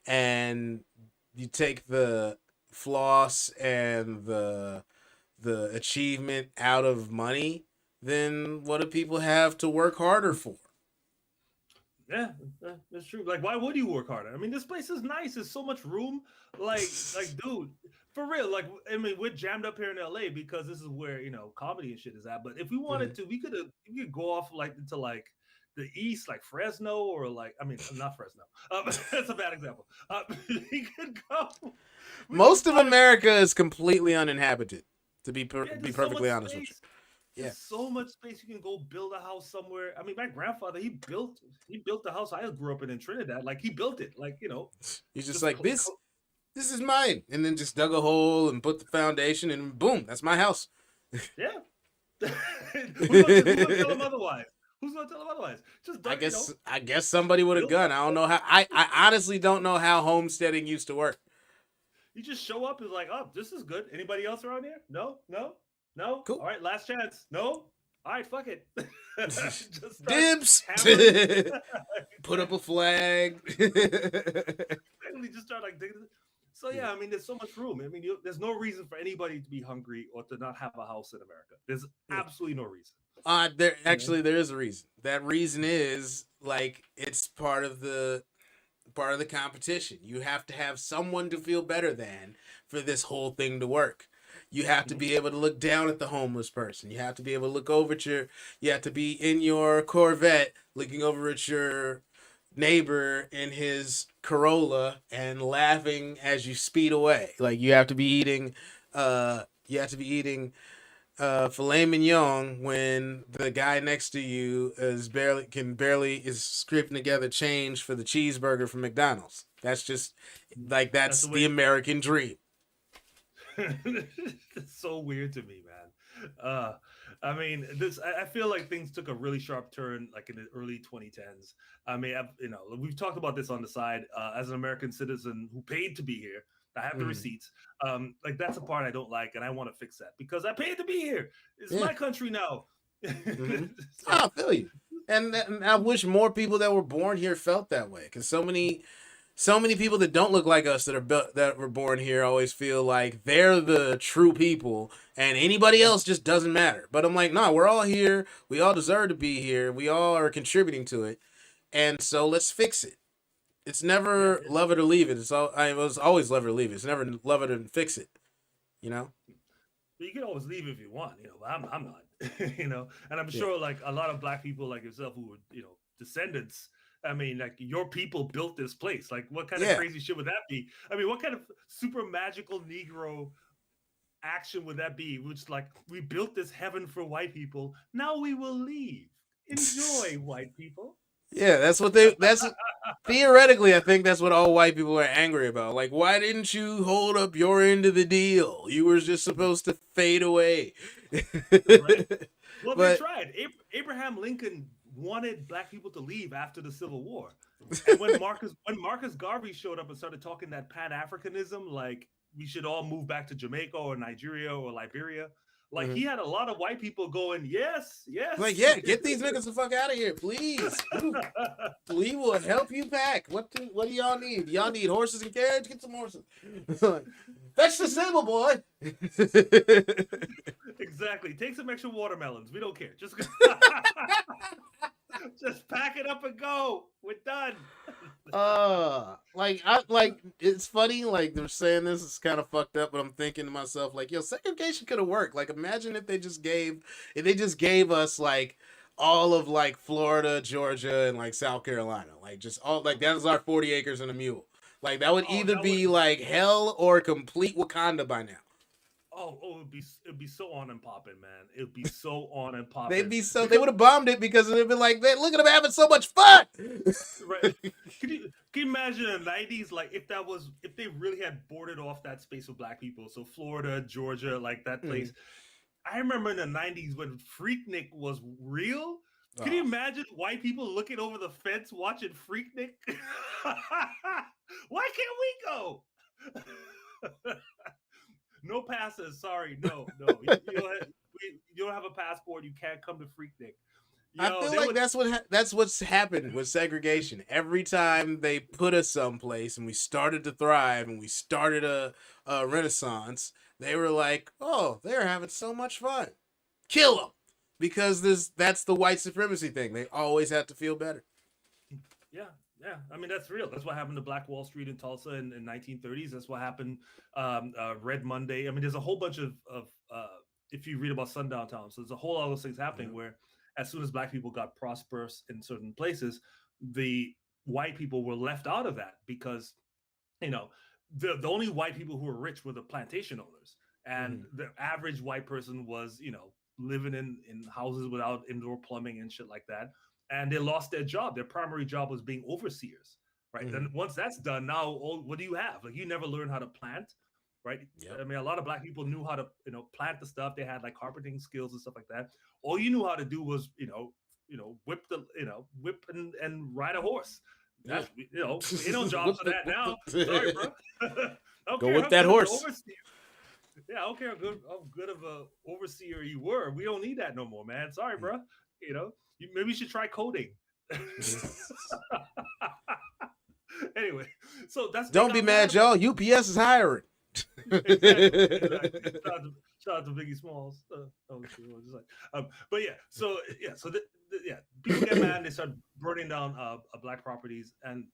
and you take the floss and the achievement out of money, then what do people have to work harder for? Yeah, that's true. Like, why would you work harder? I mean, this place is nice. There's so much room. Dude, for real. Like, I mean, we're jammed up here in LA because this is where comedy and shit is at. But if we wanted Mhm. to, we could go off like into like the east, like Fresno, or like I mean, not Fresno. That's a bad example. We could go. We could Most of find a America is completely uninhabited, to yeah. be There's so much perfectly honest with you. space. Yeah. There's so much space you can go build a house somewhere. I mean, my grandfather he built the house I grew up in Trinidad. Like he built it. Like You're just just like this is mine, and then just dug a hole and put the foundation, and boom, that's my house. yeah. Who's gonna tell him otherwise? Who's gonna tell him otherwise? Just I done, guess I guess somebody with a built gun. that I don't shit. know how. I honestly don't know how homesteading used to work. You just show up and like, oh, this is good. Anybody else around here? No, no, no. Cool. All right, last chance. No. All right, fuck it. Just start Dibs. hammering. Put up a flag. Exactly, just start like digging. So yeah, I mean, there's so much room. I mean, there's no reason for anybody to be hungry or to not have a house in America. There's absolutely no reason. There You know, actually there is a reason. That reason is like it's part of the competition. You have to have someone to feel better than for this whole thing to work. You have to Mhm. be able to look down at the homeless person. You have to be able to look over at your. You have to be in your Corvette looking over at your neighbor in his Corolla and laughing as you speed away. Like you have to be eating. You have to be eating filet mignon when the guy next to you is scraping together change for the cheeseburger from McDonald's. That's just like That's that's the the way. American dream. It's so weird to me, man. I mean, I feel like things took a really sharp turn, like in the early 2010s. I mean, we've talked about this on the side. As an American citizen who paid to be here, I have the Mm. receipts. Like that's a part I don't like, and I want to fix that because I paid to be here. It's Yeah. my country now. Mm-hmm. So I feel you. And I wish more people that were born here felt that way because so many people that don't look like us that were born here always feel like they're the true people and anybody yeah, else just doesn't matter. But I'm like, no, we're all here. We all deserve to be here. We all are contributing to it, and so let's fix it. It's yeah. never love it or leave it. It was always love it or leave it. It's never love it and fix it. You know? But you can always leave if you want, but I'm not, and I'm Yeah. sure like a lot of black people like yourself who were, descendants, I mean, like your people built this place. Like, what kind of Yeah. crazy shit would that be? I mean, what kind of super magical Negro action would that be? Which like we built this heaven for white people. Now we will leave. Enjoy, white people. Yeah, that's theoretically I think that's what all white people are angry about. Like, why didn't you hold up your end of the deal? You were just supposed to fade away. Right. Well, they But tried. Abraham Lincoln wanted black people to leave after the Civil War, and when Marcus Garvey showed up and started talking that Pan Africanism, like we should all move back to Jamaica or Nigeria or Liberia, like he mhm. had a lot of white people going, yes, Like, yes. yeah, get these niggas the fuck out of here, please. We will help you pack. What do y'all need? Y'all need horses and carriage? Get some horses. Fetch the stable, boy. Exactly. Take some extra watermelons. We don't care. Just just pack it up and go. We're done. like it's funny, like they're saying this is kind of fucked up, but I'm thinking to myself, like, yo, segregation could have worked. Like, imagine if they just gave us like all of like Florida, Georgia, and like South Carolina. Like just all like that is our 40 acres and a mule. Like that would Oh, either that would. be like hell or complete Wakanda by now. It'd be so on and popping, man. It'd be so on and They'd popping be so they because would have bombed it because they'd been like, man, look at them having so much fun. right. Can you imagine in the 90s, like if they really had boarded off that space of black people, so Florida, Georgia, like that place. Mm. I remember in the 90s when Freaknik was real. Can you Oh, imagine white people looking over the fence watching Freaknik? Why can't we go? No passes. Sorry, no. You don't have a passport. You can't come to Freaknik. I Yo, feel they like would. that's what's happened with segregation. Every time they put us someplace and we started to thrive and we started a renaissance, they were like, "Oh, they're having so much fun. Kill them." Because that's the white supremacy thing. They always have to feel better. Yeah, yeah. I mean, that's real. That's what happened to Black Wall Street in Tulsa in 1930s. That's what happened Red Monday. I mean, there's a whole bunch of if you read about sundown towns, so there's a whole lot of those things happening Yeah. where as soon as black people got prosperous in certain places, the white people were left out of that because you know the only white people who were rich were the plantation owners, and Mhm. the average white person was living in houses without indoor plumbing and shit like that, and they lost their job. Their primary job was being overseers, right? Then Mhm. once that's done, now what do you have? Like you never learn how to plant, right? Yep. I mean, a lot of black people knew how to plant the stuff. They had like carpenting skills and stuff like that. All you knew how to do was whip and ride a horse. Yeah. That's ain't no jobs for that Whip now. Sorry, the- bro. I don't Go care whip how that good of an horse. overseer. Yeah, I don't care how good of a overseer you were. We don't need that no more, man. Sorry, bro. Maybe you should try coding. Anyway, so that's they Don't be got mad mad, about. y'all. UPS is hiring. Exactly. Shout out to Biggie Smalls. Oh shit, what was I just like? But yeah, yeah, people get mad and they start burning down black properties, and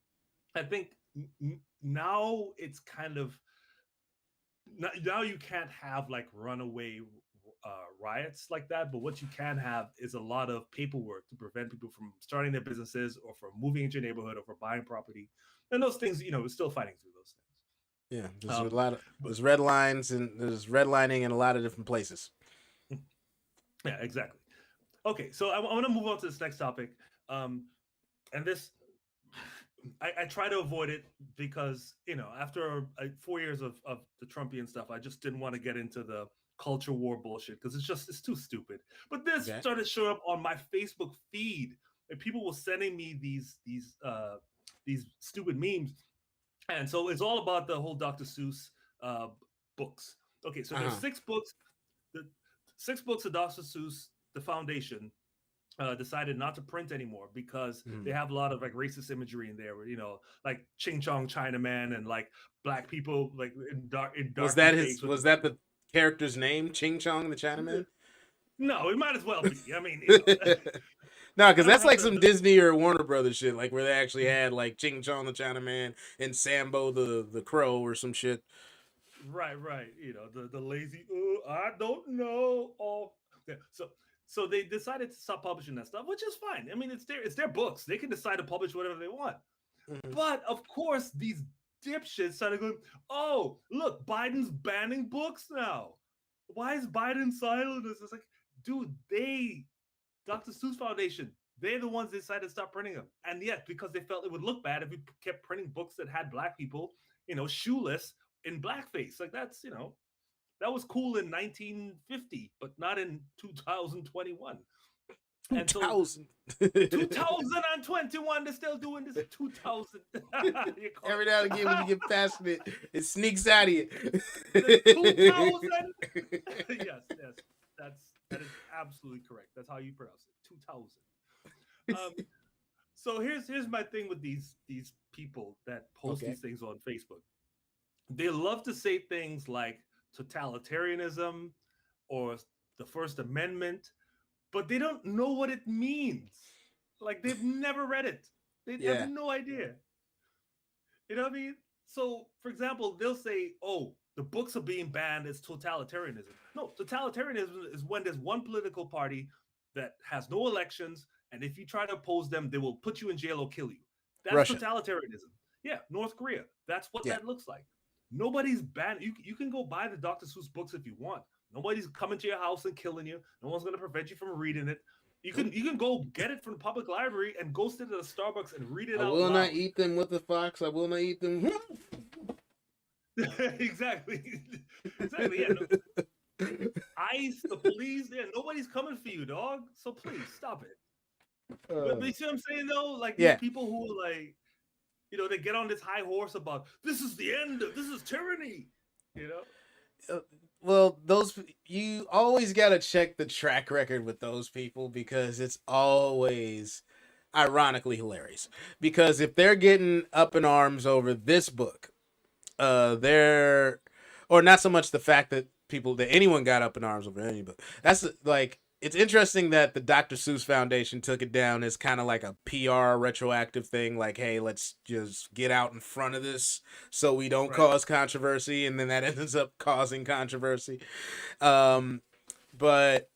I think now it's kind of now you can't have like runaway riots like that, but what you can have is a lot of paperwork to prevent people from starting their businesses or from moving into your neighborhood or for buying property, and those things, we're still fighting through those Yeah, things. But there's red lines and there's redlining in a lot of different places. yeah, exactly. Okay, so I want to move on to this next topic, and this I try to avoid it because after 4 years of the Trumpian stuff, I just didn't want to get into the culture war bullshit because it's too stupid. But this Okay. started showing up on my Facebook feed, and people were sending me these stupid memes, and so it's all about the whole Dr. Seuss uh, books. Okay, so there's Uh-huh. 6 books. The 6 books of Dr. Seuss, the Foundation, decided not to print anymore because they Mhm. have a lot of like racist imagery in there, where like Ching Chong Chinaman and like black people like in darky fakes with. Was that the character's name? Ching Chong the Chinaman? No, it might as well be. I mean, No, because I don't that's have like the, some the Disney or Warner Brothers shit, like where they actually had like Ching Chong the Chinaman and Sambo the Crow or some shit. right. The lazy. I don't know. Oh, yeah. So So they decided to stop publishing that stuff, which is fine. I mean, it's their books. They can decide to publish whatever they want. Mhm. But of course, these dipshits started going, "Oh, look, Biden's banning books now. Why is Biden silent?" It's like, dude, Dr. Seuss Foundation, they're the ones that decided to stop printing them. And yet, because they felt it would look bad if we kept printing books that had black people, shoeless in blackface. Like that was cool in 1950, but not in 2021. And so 2000. 2021, they're still doing this. 2000. Every now and again, when you get passionate, it sneaks out of you. The 2000. Yes, that is absolutely correct. That's how you pronounce it. 2000. So here's my thing with these people that post Okay. these things on Facebook. They love to say things like totalitarianism or the First Amendment, but they don't know what it means. Like they've never read it. They have Yeah. no idea. You know what I mean? So, for example, they'll say, "Oh, the books are being banned as totalitarianism." No, totalitarianism is when there's one political party that has no elections, and if you try to oppose them, they will put you in jail or kill you. That's Russia. totalitarianism. Yeah, North Korea. That's what Yeah. that looks like. Nobody's banned. You can go buy the Dr. Seuss books if you want. Nobody's coming to your house and killing you. No one's going to prevent you from reading it. You can go get it from the public library and go sit at a Starbucks and read it I out will loud. not eat them with the fox. I will not eat them. Exactly. Exactly. Yeah. ICE, the police, yeah, nobody's coming for you, dog. So please stop it. But you see what I'm saying though? Like these Yeah. people who like, they get on this high horse about this is the end of this is tyranny. Well, you always got to check the track record with those people because it's always ironically hilarious. Because if they're getting up in arms over this book, they're or not so much the fact that anyone got up in arms over any book. That's like it's interesting that the Dr. Seuss Foundation took it down as kind of like a PR retroactive thing, like, hey, let's just get out in front of this so we don't cause controversy, and then that ends up causing controversy. But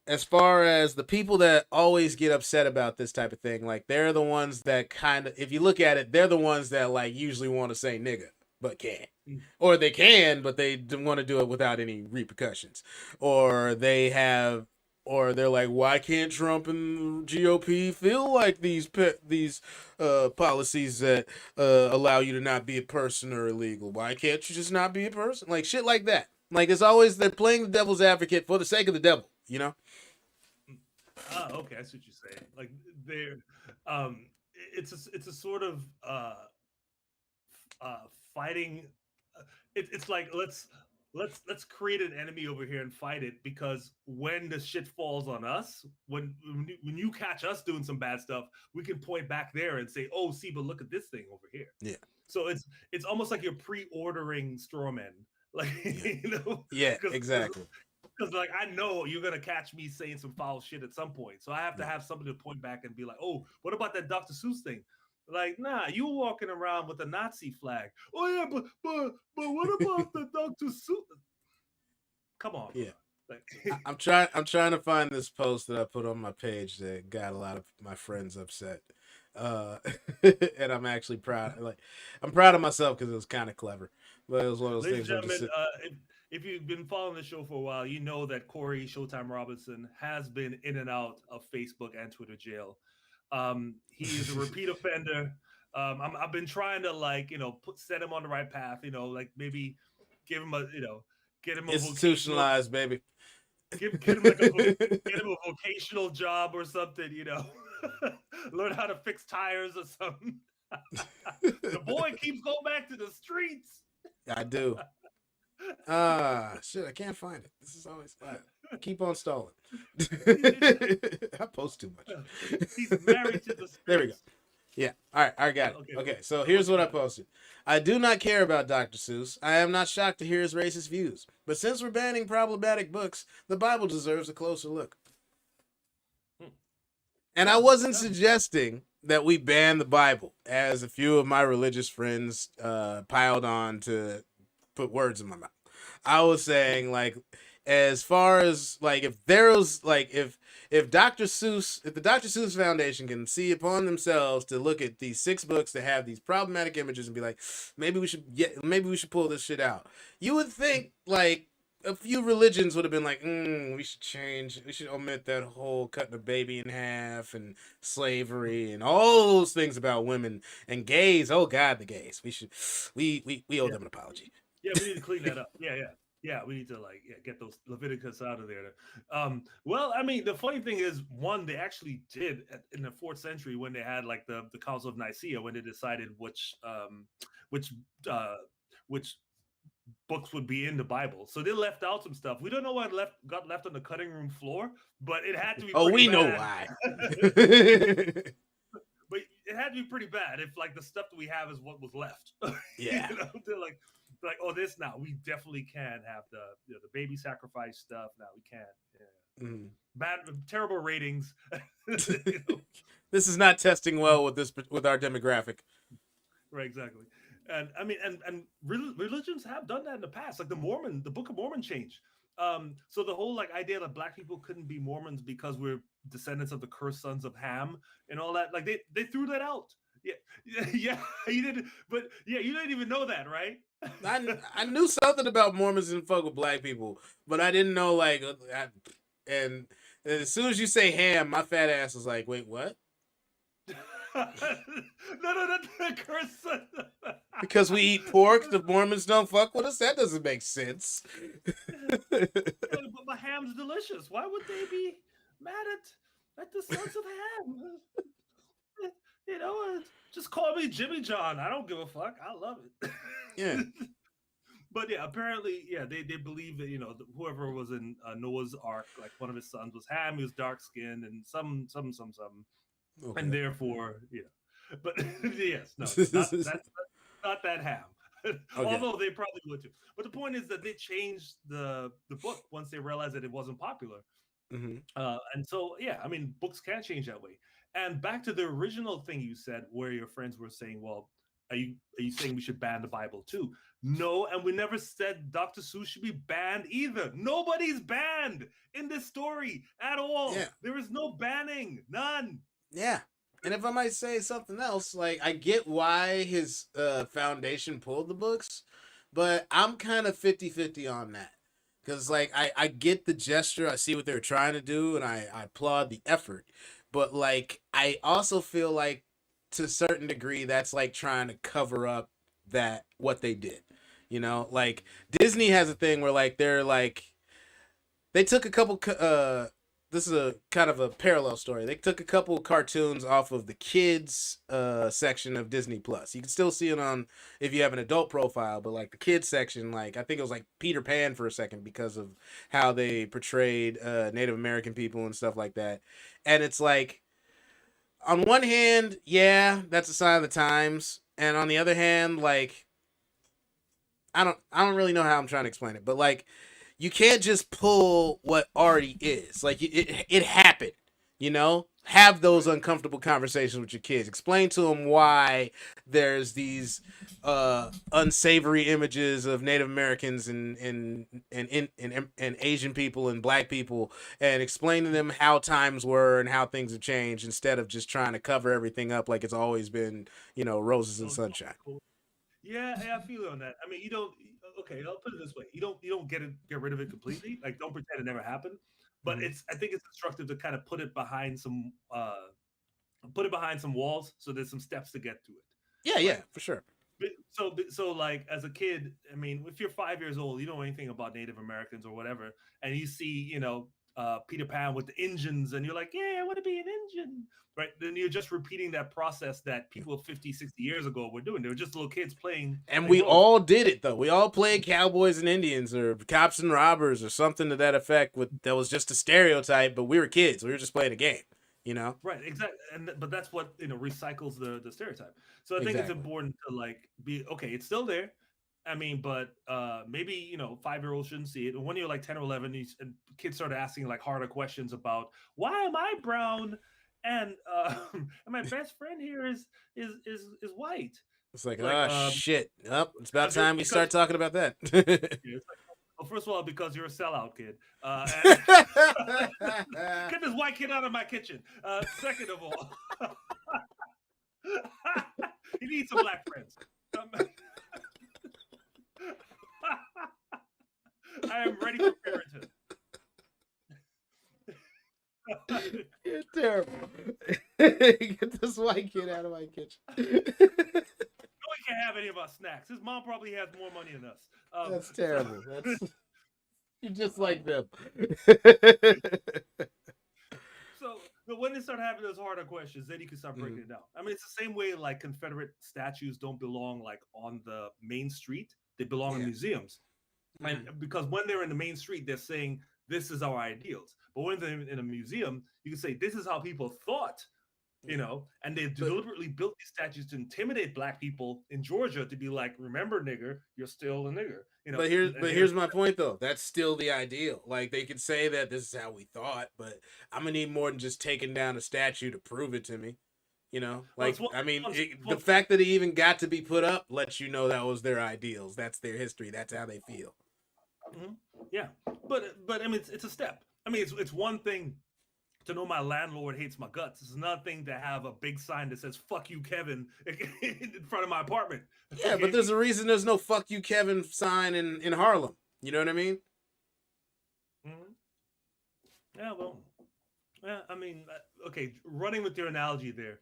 as far as the people that always get upset about this type of thing, like they're the ones that kind of, if you look at it, they're the ones that like usually want to say nigga but can't, or they can but they want to do it without any repercussions, or they're like, why can't Trump and GOP feel like these policies that allow you to not be a person are illegal? Why can't you just not be a person? Like shit like that. Like it's always they're playing the devil's advocate for the sake of the devil, you know? Okay, I see what you're saying. Like they're, it's a sort of fighting. It's like let's create an enemy over here and fight it because when the shit falls on us, when you catch us doing some bad stuff, we can point back there and say, "Oh, see, but look at this thing over here." Yeah. So it's almost like you're pre-ordering straw men, like Yeah, exactly. Because like I know you're gonna catch me saying some foul shit at some point, so I have to have something to point back and be like, "Oh, what about that Dr. Seuss thing?" Like, nah, you walking around with a Nazi flag. Oh yeah, but what about the Dr. Seuss? Come on, yeah. Like, I'm trying to find this post that I put on my page that got a lot of my friends upset. And I'm actually proud. Like, I'm proud of myself because it was kind of clever. But it was one of those ladies and things. Where gentlemen, if you've been following the show for a while, you know that Corey Showtime Robinson has been in and out of Facebook and Twitter jail. He is a repeat offender. I've been trying to set him on the right path. Like maybe give him get him a institutionalized, baby. Get him get him a vocational job or something. Learn how to fix tires or something. The boy keeps going back to the streets. I do. Shit, I can't find it. This is always keep on stalling. I post too much. He's married to the streets. There we go. Yeah. All right. I got it. Okay. So here's what I posted. I do not care about Dr. Seuss. I am not shocked to hear his racist views. But since we're banning problematic books, the Bible deserves a closer look. And I wasn't suggesting that we ban the Bible, as a few of my religious friends piled on to put words in my mouth. I was saying, like, as far as like if there was like if the Dr. Seuss Foundation can see upon themselves to look at these 6 books that have these problematic images and be like, maybe we should pull this shit out. You would think like a few religions would have been like, we should omit that whole cutting a baby in half and slavery and all those things about women and gays. Oh God, the gays. We owe Yeah, them an apology. yeah, we need to clean that up. Yeah, yeah, yeah. We need to like get those Leviticus out of there. Well, I mean, the funny thing is, one they actually did in the fourth century when they had like the Council of Nicaea when they decided which uh which books would be in the Bible. So they left out some stuff. We don't know what got left on the cutting room floor, but it had to be Oh, pretty we know bad. why. But it had to be pretty bad if like the stuff that we have is what was left. Yeah. They're like, oh, this now we definitely can have the baby sacrifice stuff. Now we can. Yeah. Mm. Bad, terrible ratings. This is not testing well with our demographic. Right, exactly. And I mean, and religions have done that in the past. Like the Book of Mormon changed. So the whole like idea that black people couldn't be Mormons because we're descendants of the cursed sons of Ham and all that, like they threw that out. Yeah, yeah, you didn't, but yeah, you didn't even know that, right? I knew something about Mormons and fuck with black people, but I didn't know and as soon as you say ham, my fat ass was like, wait, what? No, that's the cursed son. Because we eat pork, the Mormons don't fuck with us? That doesn't make sense. Yeah, but my ham's delicious. Why would they be mad at the sons of Ham? Just call me Jimmy John. I don't give a fuck. I love it. Yeah. But yeah, apparently, yeah, they believe that whoever was in Noah's Ark, like one of his sons was Ham. He was dark skinned and some, Okay. and therefore, yeah. But yes, no, not that Ham. Okay. Although they probably would too. But the point is that they changed the book once they realized that it wasn't popular. Mm-hmm. And so, yeah, I mean, books can change that way. And back to the original thing you said, where your friends were saying, "Well, are you saying we should ban the Bible too?" No, and we never said Dr. Seuss should be banned either. Nobody's banned in this story at all. Yeah. There is no banning, none. Yeah. And if I might say something else, like I get why his foundation pulled the books, but I'm kind of 50-50 on that. Because like I get the gesture, I see what they were trying to do, and I applaud the effort. But like I also feel like to a certain degree that's like trying to cover up that what they did. Like Disney has a thing where like they took a couple this is a kind of a parallel story. They took a couple cartoons off of the kids section of Disney Plus. You can still see it on if you have an adult profile, but like the kids section, like I think it was like Peter Pan for a second because of how they portrayed Native American people and stuff like that. And it's like on one hand, yeah, that's a sign of the times, and on the other hand, like I don't really know how I'm trying to explain it, but like you can't just pull what already is. Like it happened, Have those uncomfortable conversations with your kids. Explain to them why there's these unsavory images of Native Americans and Asian people and black people, and explain to them how times were and how things have changed instead of just trying to cover everything up like it's always been, roses and sunshine. Yeah, I feel you on that. I mean, you don't. Okay, I'll put it this way: you don't get rid of it completely. Like, don't pretend it never happened. But Mm-hmm. I think it's instructive to kind of put it behind some walls, so there's some steps to get to it. Yeah, yeah, Right. for sure. So like as a kid, I mean, if you're 5 years old, you don't know anything about Native Americans or whatever, and you see, Peter Pan with the engines, and you're like, yeah, I want to be an engine, right? Then you're just repeating that process that people 50, 60 years ago were doing. They were just little kids And playing we roles. all did it though. We all played cowboys and Indians or cops and robbers or something to that effect. That was just a stereotype, but we were kids. We were just playing a game. Right, exactly, but that's what recycles the stereotype. So I think it's Exactly. important to like be okay. It's still there. I mean, but maybe 5-year-olds shouldn't see it. And when you're like 10 or 11, and kids start asking like harder questions about why am I brown, and and my best friend here is white. It's like, Like oh shit. It's about time we because start talking about that. it's like, Well, first of all, because you're a sellout, kid. Get this white kid out of my kitchen. Second of all, he needs some black friends. I am ready for parenthood. You're terrible. Get this white kid out of my kitchen. No, he can't have any of our snacks. His mom probably has more money than us. That's terrible. That's you're just like them. So when they start having those harder questions, then you can start breaking it down. I mean, it's the same way like Confederate statues don't belong like on the main street; they belong in museums. And because when they're in the main street, they're saying this is our ideals. But when they're in a museum, you can say this is how people thought, and they've deliberately built these statues to intimidate black people in Georgia to be like, remember, nigger, you're still a nigger. But here's my point though. That's still the ideal. Like they could say that this is how we thought, but I'm gonna need more than just taking down a statue to prove it to me. The fact that it even got to be put up lets you know that was their ideals. That's their history. That's how they feel. Mm-hmm. Yeah, but I mean, it's a step. I mean, it's one thing to know my landlord hates my guts. It's another thing to have a big sign that says "fuck you, Kevin" in front of my apartment. Yeah, but there's a reason there's no "fuck you, Kevin" sign in Harlem. You know what I mean? Mm-hmm. Yeah, well, yeah. I mean, okay. Running with your analogy there,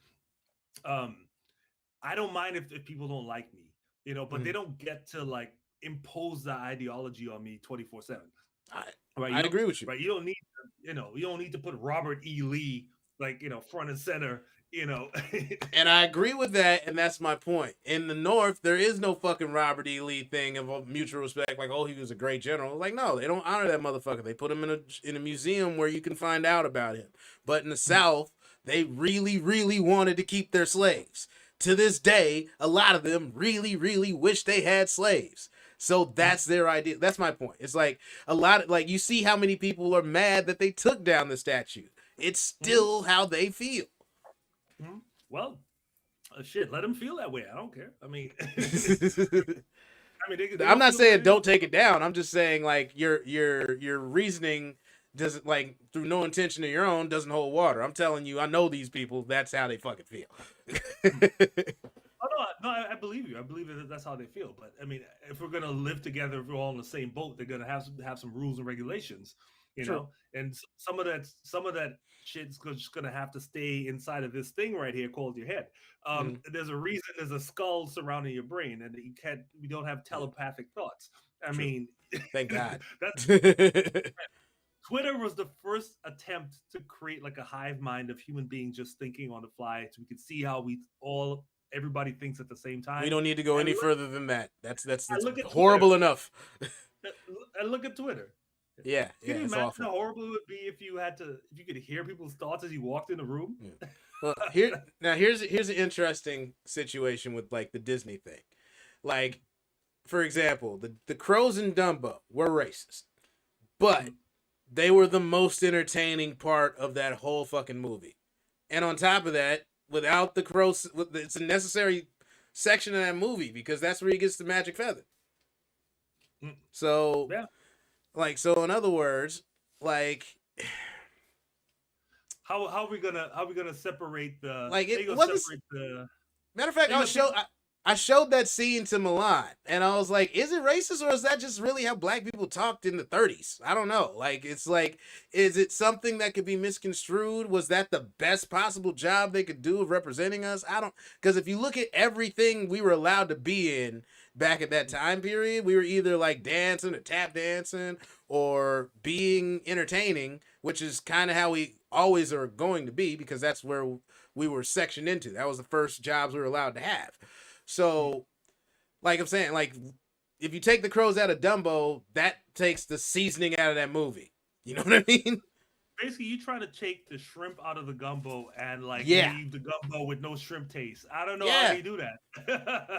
I don't mind if people don't like me, but they don't get to like impose the ideology on me 24/7. Right, I agree with you. Right, you don't need you don't need to put Robert E. Lee like front and center. And I agree with that, and that's my point. In the North, there is no fucking Robert E. Lee thing of mutual respect. Like, oh, he was a great general. Like, no, they don't honor that motherfucker. They put him in a museum where you can find out about him. But in the South, they really, really wanted to keep their slaves. To this day, a lot of them really, really wish they had slaves. So that's their idea. That's my point. It's like a lot of, like, you see how many people are mad that they took down the statue. It's still how they feel. Well, shit, let them feel that way. I don't care. I mean, I'm not saying don't take it down. I'm just saying like your reasoning doesn't, like, through no intention of your own, doesn't hold water. I'm telling you, I know these people. That's how they fucking feel. Oh, no, I believe you. I believe that's how they feel. But I mean, if we're gonna live together, if we're all in the same boat, they're gonna have some rules and regulations, know. And some of that shit's just gonna have to stay inside of this thing right here called your head. There's a reason there's a skull surrounding your brain, and we don't have telepathic thoughts. I mean, thank God. Twitter was the first attempt to create like a hive mind of human beings just thinking on the fly, so we could see how everybody thinks at the same time. We don't need to go any further than that. That's horrible enough. And look at Twitter. Yeah, Can you imagine awful. how horrible it would be if you could hear people's thoughts as you walked in the room? Yeah. Well, here's an interesting situation with like the Disney thing. Like, for example, the crows in Dumbo were racist, but they were the most entertaining part of that whole fucking movie. And on top of that, without the crows, it's a necessary section of that movie because that's where he gets the magic feather. So, yeah. Like, so in other words, like, how are we gonna separate the, like, it wasn't matter of fact, I showed that scene to Milan, and I was like, is it racist, or is that just really how black people talked in the 30s? I don't know. Like, it's like, is it something that could be misconstrued? Was that the best possible job they could do of representing us? Because if you look at everything we were allowed to be in back at that time period, we were either like dancing or tap dancing or being entertaining, which is kind of how we always are going to be, because that's where we were sectioned into. That was the first jobs we were allowed to have. So, like I'm saying, like, if you take the crows out of Dumbo, that takes the seasoning out of that movie. You know what I mean? Basically, you try to take the shrimp out of the gumbo and leave the gumbo with no shrimp taste. I don't know how you do that.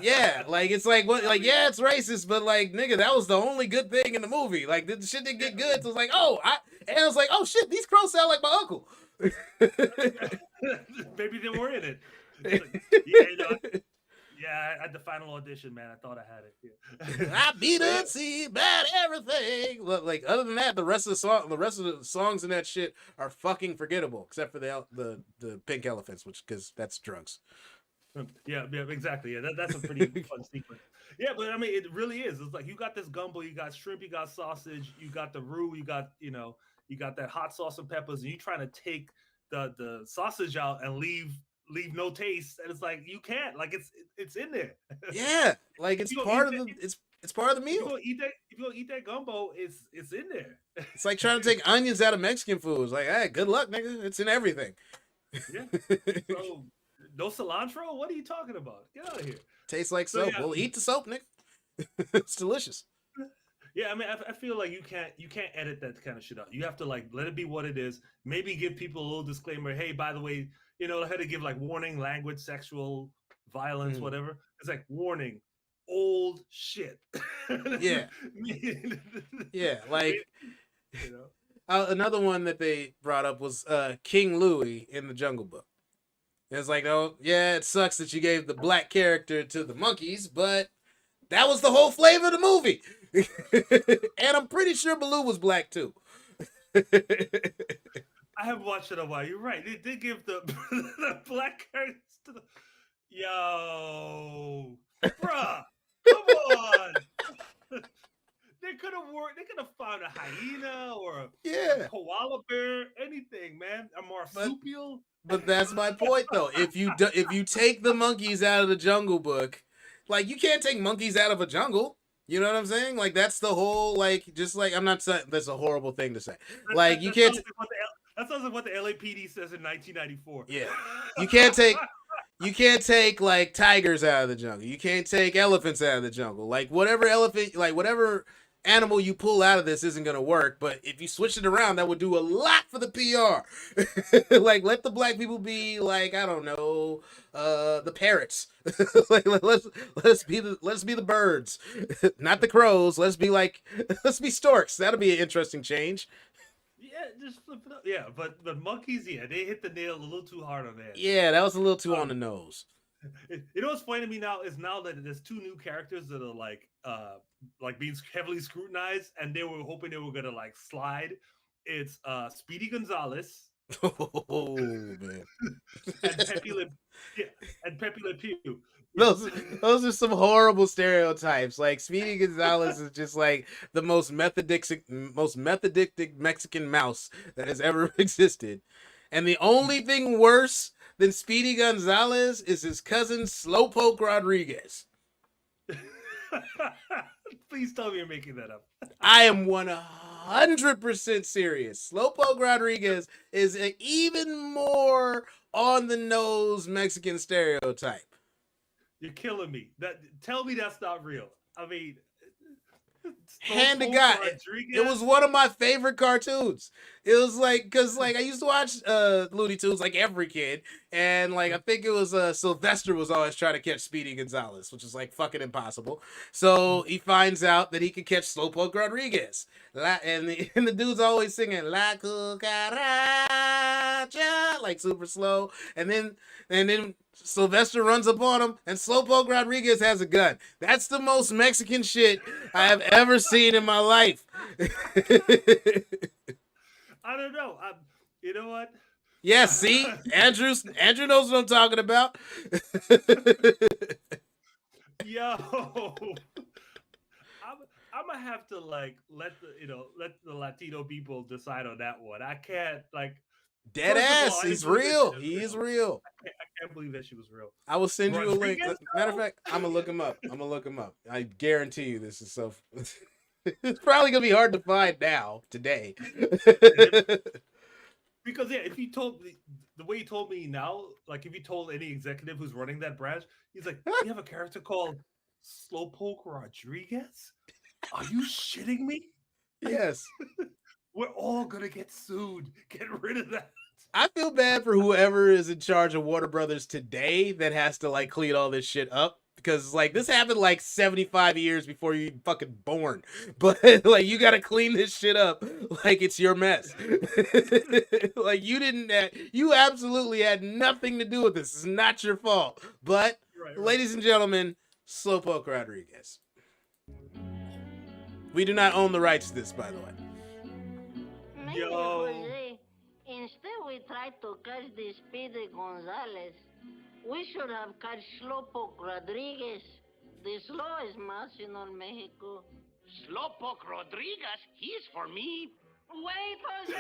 Yeah, like, it's like, what? Like, yeah, it's racist, but like, nigga, that was the only good thing in the movie. Like, the shit didn't get good. So it was like, and I was like, oh shit, these crows sound like my uncle. Maybe they were in it. Like, Yeah, at the final audition, man, I thought I had it. Yeah. I beat But yeah, it, see about everything. Like other than that, the rest of the songs in that shit are fucking forgettable, except for the pink elephants, which because that's drugs. yeah, exactly. Yeah, that's a pretty fun sequence. Yeah, but I mean, it really is. It's like you got this gumbo, you got shrimp, you got sausage, you got the roux, you got you got that hot sauce and peppers, and you trying to take the sausage out and leave no taste, and it's like you can't. Like it's in there. Yeah, like If it's you gonna eat part of that, it's part of the if you meal. gonna eat that, if you gonna eat that gumbo, it's in there. It's like trying to take onions out of Mexican food. It's like, hey, good luck, nigga. It's in everything. Yeah. So no cilantro? What are you talking about? Get out of here. Tastes like So soap. yeah, Well, eat the soap, nigga. It's delicious. yeah. I mean, I feel like you can't edit that kind of shit out. You have to like let it be what it is. Maybe give people a little disclaimer. Hey, by the way, I had to give like warning, language, sexual violence, Mm. whatever. It's like warning, old shit. Yeah, you yeah. Like know. another one that they brought up was King Louis in the Jungle Book. It's like, oh yeah, it sucks that you gave the black character to the monkeys, but that was the whole flavor of the movie. And I'm pretty sure Baloo was black too. I haven't watched it in a while. You're right. They did give the the black characters to the yo, bruh. Come on. They could have worked. They could have found a hyena or a Yeah, koala bear, anything, man. A but marsupial. that's my point though. If you take the monkeys out of the Jungle Book, like you can't take monkeys out of a jungle. You know what I'm saying? Like that's the whole like just like I'm not saying that's a horrible thing to say. That, Like that, you that can't sounds like what the that sounds like what the LAPD says in 1994. yeah. You can't take like tigers out of the jungle. You can't take elephants out of the jungle. Like whatever animal you pull out of this isn't gonna work. But if you switch it around, that would do a lot for the PR. Like let the black people be like I don't know, the parrots. Like let's be the birds, not the crows. Let's be storks. That'll be an interesting change. Yeah, just flip it up. Yeah, but the monkeys, yeah, they hit the nail a little too hard on that. Yeah, that was a little too on the Um, nose. you know what's funny to me now is now that there's two new characters that are like being heavily scrutinized, and they were hoping they were gonna like slide. It's Speedy Gonzalez Oh man. and Pepe Le, yeah, and Pepe Le Pew. Yeah. those those are some horrible stereotypes. Like Speedy Gonzalez is just like the most methodictic Mexican mouse that has ever existed. And the only thing worse than Speedy Gonzalez is his cousin Slowpoke Rodriguez. Please tell me you're making that up. I am 100% serious. Slowpoke Rodriguez is an even more on the nose Mexican stereotype. You're killing me. That tell me that's not real. I mean, Hand to Slowpoke God, it was Rodriguez. one of my favorite cartoons. It was like because like I used to watch Looney Tunes like every kid, and like I think it was Sylvester was always trying to catch Speedy Gonzalez, which is like fucking impossible. So he finds out that he can catch Slowpoke Rodriguez, and the dude's always singing La Cucaracha like super slow, and then Sylvester runs up on him, and Slowpoke Rodriguez has a gun. That's the most Mexican shit I have ever seen in my life. I don't know. You know what? Yeah, see, Andrew knows what I'm talking about. Yo, I'm gonna have to like let the Latino people decide on that one. I can't like. Dead First of all, ass, I didn't he's believe that shit real. was He is real. real. I can't believe that shit was real. I will send you a link. Rodriguez, Matter of though? fact, I'm gonna look him up. I guarantee you this is so. It's probably gonna be hard to find now today. Because yeah, if you told me the way you told me now, like if you told any executive who's running that branch, he's like, "You have a character called Slowpoke Rodriguez? Are you shitting me? Yes. We're all gonna get sued. Get rid of that." I feel bad for whoever is in charge of Warner Brothers today that has to like clean all this shit up because like this happened like 75 years before you fucking born. But like you got to clean this shit up like it's your mess. Like you absolutely had nothing to do with this. It's not your fault. But Right. Ladies and gentlemen, Slowpoke Rodriguez. We do not own the rights to this, by the way. Maybe, Yo. Jose, instead we try to catch the Speedy Gonzalez, we should have caught Slowpoke Rodriguez, the slowest mouse in all Mexico. Slowpoke Rodriguez, he's for me. Wait, Jose!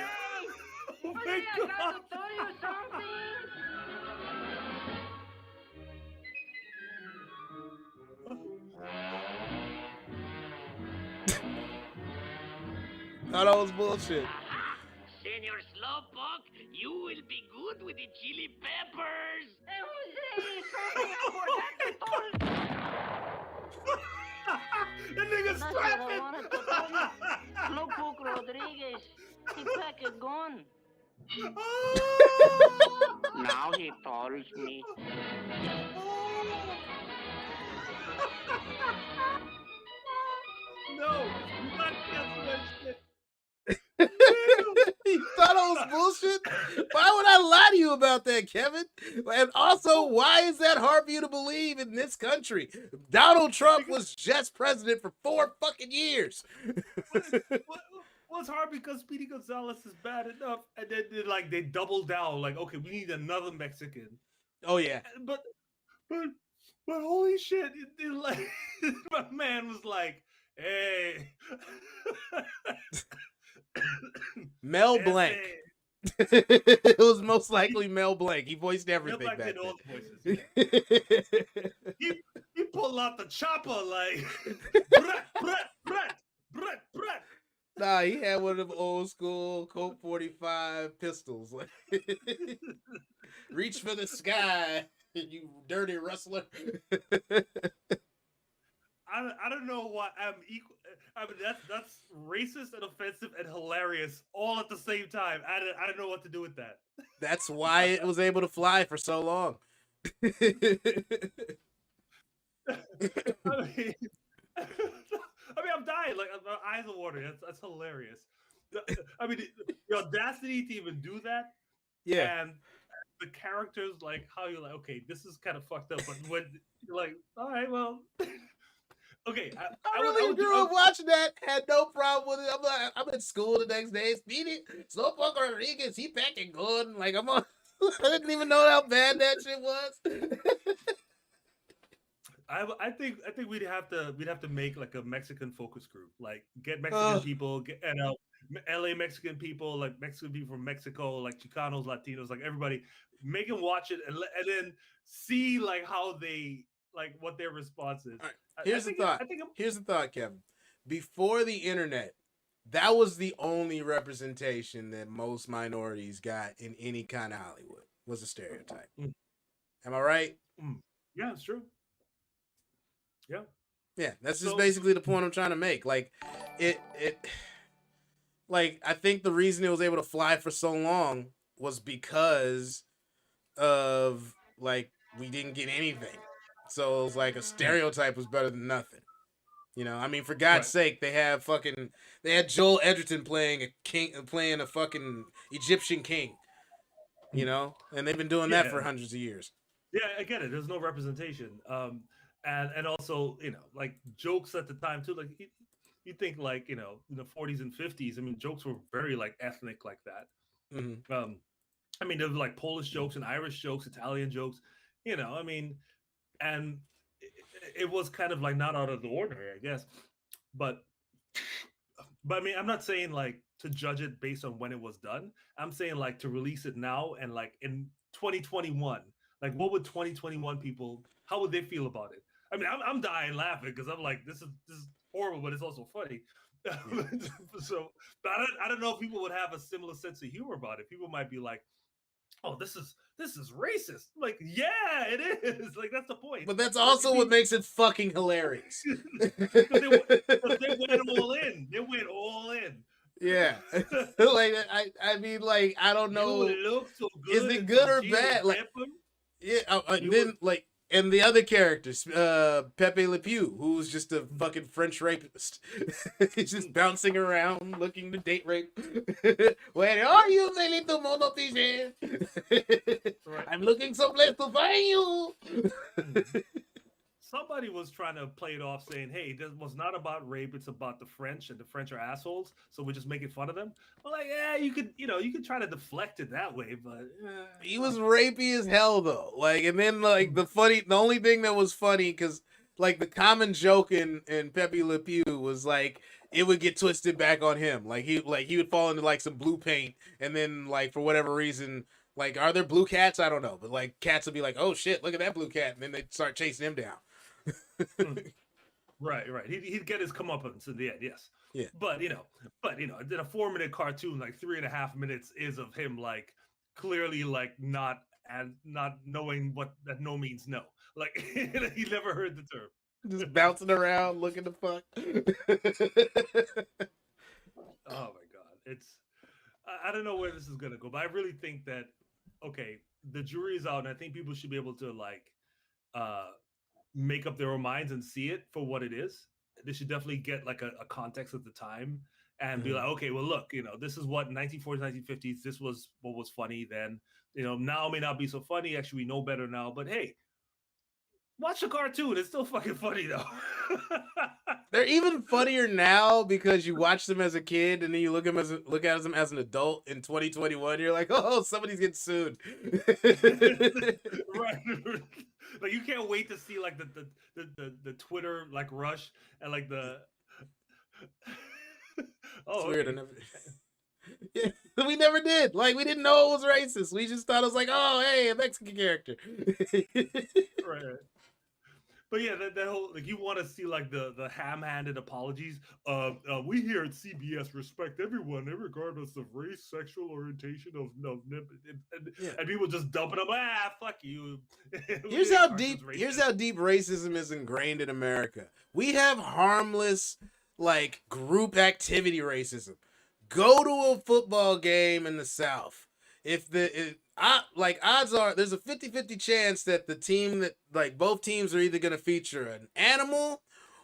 Oh Jose, my I got God. to tell you something. Thought that was bullshit. Aha! Senor Slowpoke, you will be good with the chili peppers. Hey, Jose, something I forgot to tell you. That nigga's That's what I strapping. wanted to tell you. Slowpoke Rodriguez, he pack a gun. Oh! Now he calls me. No, you got that shit. You thought it was bullshit? Why would I lie to you about that, Kevin? And also, why is that hard for you to believe in this country? Donald Trump was just president for 4 fucking years. Well, it's hard because Speedy Gonzalez is bad enough, and then they double down. Like, okay, we need another Mexican. Oh yeah, But holy shit! Like, my man was like, hey. Mel Blanc. It was most likely Mel Blanc. He voiced everything Blanc back did all then. the voices. Yeah. he pulled out the chopper like, brat, brat, brat, brat, brat. Nah, he had one of them old school Colt 45 pistols. Reach for the sky, you dirty rustler. I don't know why I'm equal. I mean, that's racist and offensive and hilarious all at the same time. I don't know what to do with that. That's why it was able to fly for so long. I mean, I'm dying. Like, my eyes are watering. That's hilarious. I mean, the audacity to even do that. Yeah. And the characters, like, how you're like, okay, this is kind of fucked up. But when you're like, all right, well. Okay, I really grew up watching that. Had no problem with it. I'm at school the next day. Speedy, Slowpoke Rodriguez, he packing good. Like, I'm on. I didn't even know how bad that shit was. I think we'd have to make like a Mexican focus group, like get Mexican people, LA Mexican people, like Mexican people from Mexico, like Chicanos, Latinos, like everybody, make them watch it and then see like how they like what their response is. Right. Here's the thought, Kevin. Before the internet, that was the only representation that most minorities got in any kind of Hollywood, was a stereotype. Am I right? Yeah, it's true. Yeah. Yeah, that's just basically the point I'm trying to make. Like, like, I think the reason it was able to fly for so long was because of, like, we didn't get anything. So it was like a stereotype was better than nothing. You know, I mean, for God's sake, they had Joel Edgerton playing a fucking Egyptian king. You know, and they've been doing that for hundreds of years. Yeah, I get it. There's no representation. And also, you know, like jokes at the time too. Like you think like, you know, in the 40s and 50s, I mean, jokes were very like ethnic like that. Mm-hmm. I mean, there were like Polish jokes and Irish jokes, Italian jokes, you know, I mean, and it was kind of like not out of the ordinary, I guess. But I mean, I'm not saying like to judge it based on when it was done. I'm saying like to release it now and like in 2021, like what would 2021 people, how would they feel about it? I mean, I'm dying laughing because I'm like, this is horrible, but it's also funny. So, but I don't know if people would have a similar sense of humor about it. People might be like, "Oh, this is racist." Like, yeah, it is. Like, that's the point. But that's also what makes it fucking hilarious. Because they went all in. They went all in. Yeah. Like, I mean, like, I don't know. So is it good or bad? Like, yeah. And then, like, and the other characters, Pepe Le Pew, who's just a fucking French rapist. He's just bouncing around looking to date rape. Where are you, my little monotige? Right. I'm looking someplace to find you. everybody was trying to play it off, saying, "Hey, this was not about rape; it's about the French, and the French are assholes, so we're just making fun of them." Well, like, yeah, you could try to deflect it that way, but He was rapey as hell though. Like, and then like the only thing that was funny because like the common joke in Pepe Le Pew was like it would get twisted back on him. Like he would fall into like some blue paint, and then like for whatever reason, like are there blue cats? I don't know, but like cats would be like, oh shit, look at that blue cat, and then they'd start chasing him down. right. He'd get his comeuppance in the end, yes. Yeah. But in a 4-minute cartoon, like 3.5 minutes is of him like clearly like not knowing what that no means no. Like he never heard the term. Just bouncing around, looking to fuck. Oh my god, I don't know where this is gonna go, but I really think that okay, the jury is out, and I think people should be able to like uh make up their own minds and see it for what it is. They should definitely get like a context at the time and be like, okay, well, look, this is what 1940s, 1950s. This was what was funny then. Now may not be so funny. Actually, we know better now. But hey, watch the cartoon. It's still fucking funny though. They're even funnier now because you watch them as a kid and then you look at them as an adult in 2021. You're like, oh, somebody's getting sued. Right. Like you can't wait to see like the Twitter like rush and like the oh, weird. Okay. Yeah, we never did. Like we didn't know it was racist. We just thought it was like, oh, hey, a Mexican character. Right. But yeah, that whole like you want to see like the ham-handed apologies. We here at CBS respect everyone, regardless of race, sexual orientation, and people just dumping them. Fuck you. Here's how deep racism is ingrained in America. We have harmless like group activity racism. Go to a football game in the South. Odds are there's a 50-50 chance that the team that like both teams are either going to feature an animal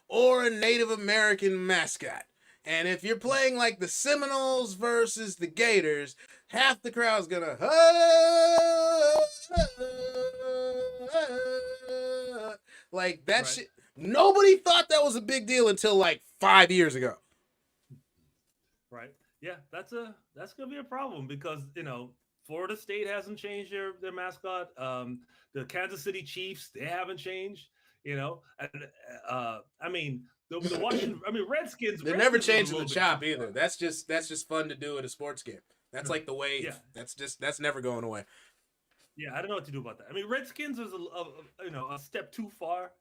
or a Native American mascot. And if you're playing like the Seminoles versus the Gators, half the crowd's going to like that shit. Nobody thought that was a big deal until like 5 years ago. Right. Yeah, that's going to be a problem because, Florida State hasn't changed their mascot. The Kansas City Chiefs, they haven't changed, and I mean the Washington, Redskins. They're never changing the chop either. That's just fun to do at a sports game. That's like the wave. Yeah. That's never going away. Yeah, I don't know what to do about that. I mean, Redskins is a step too far.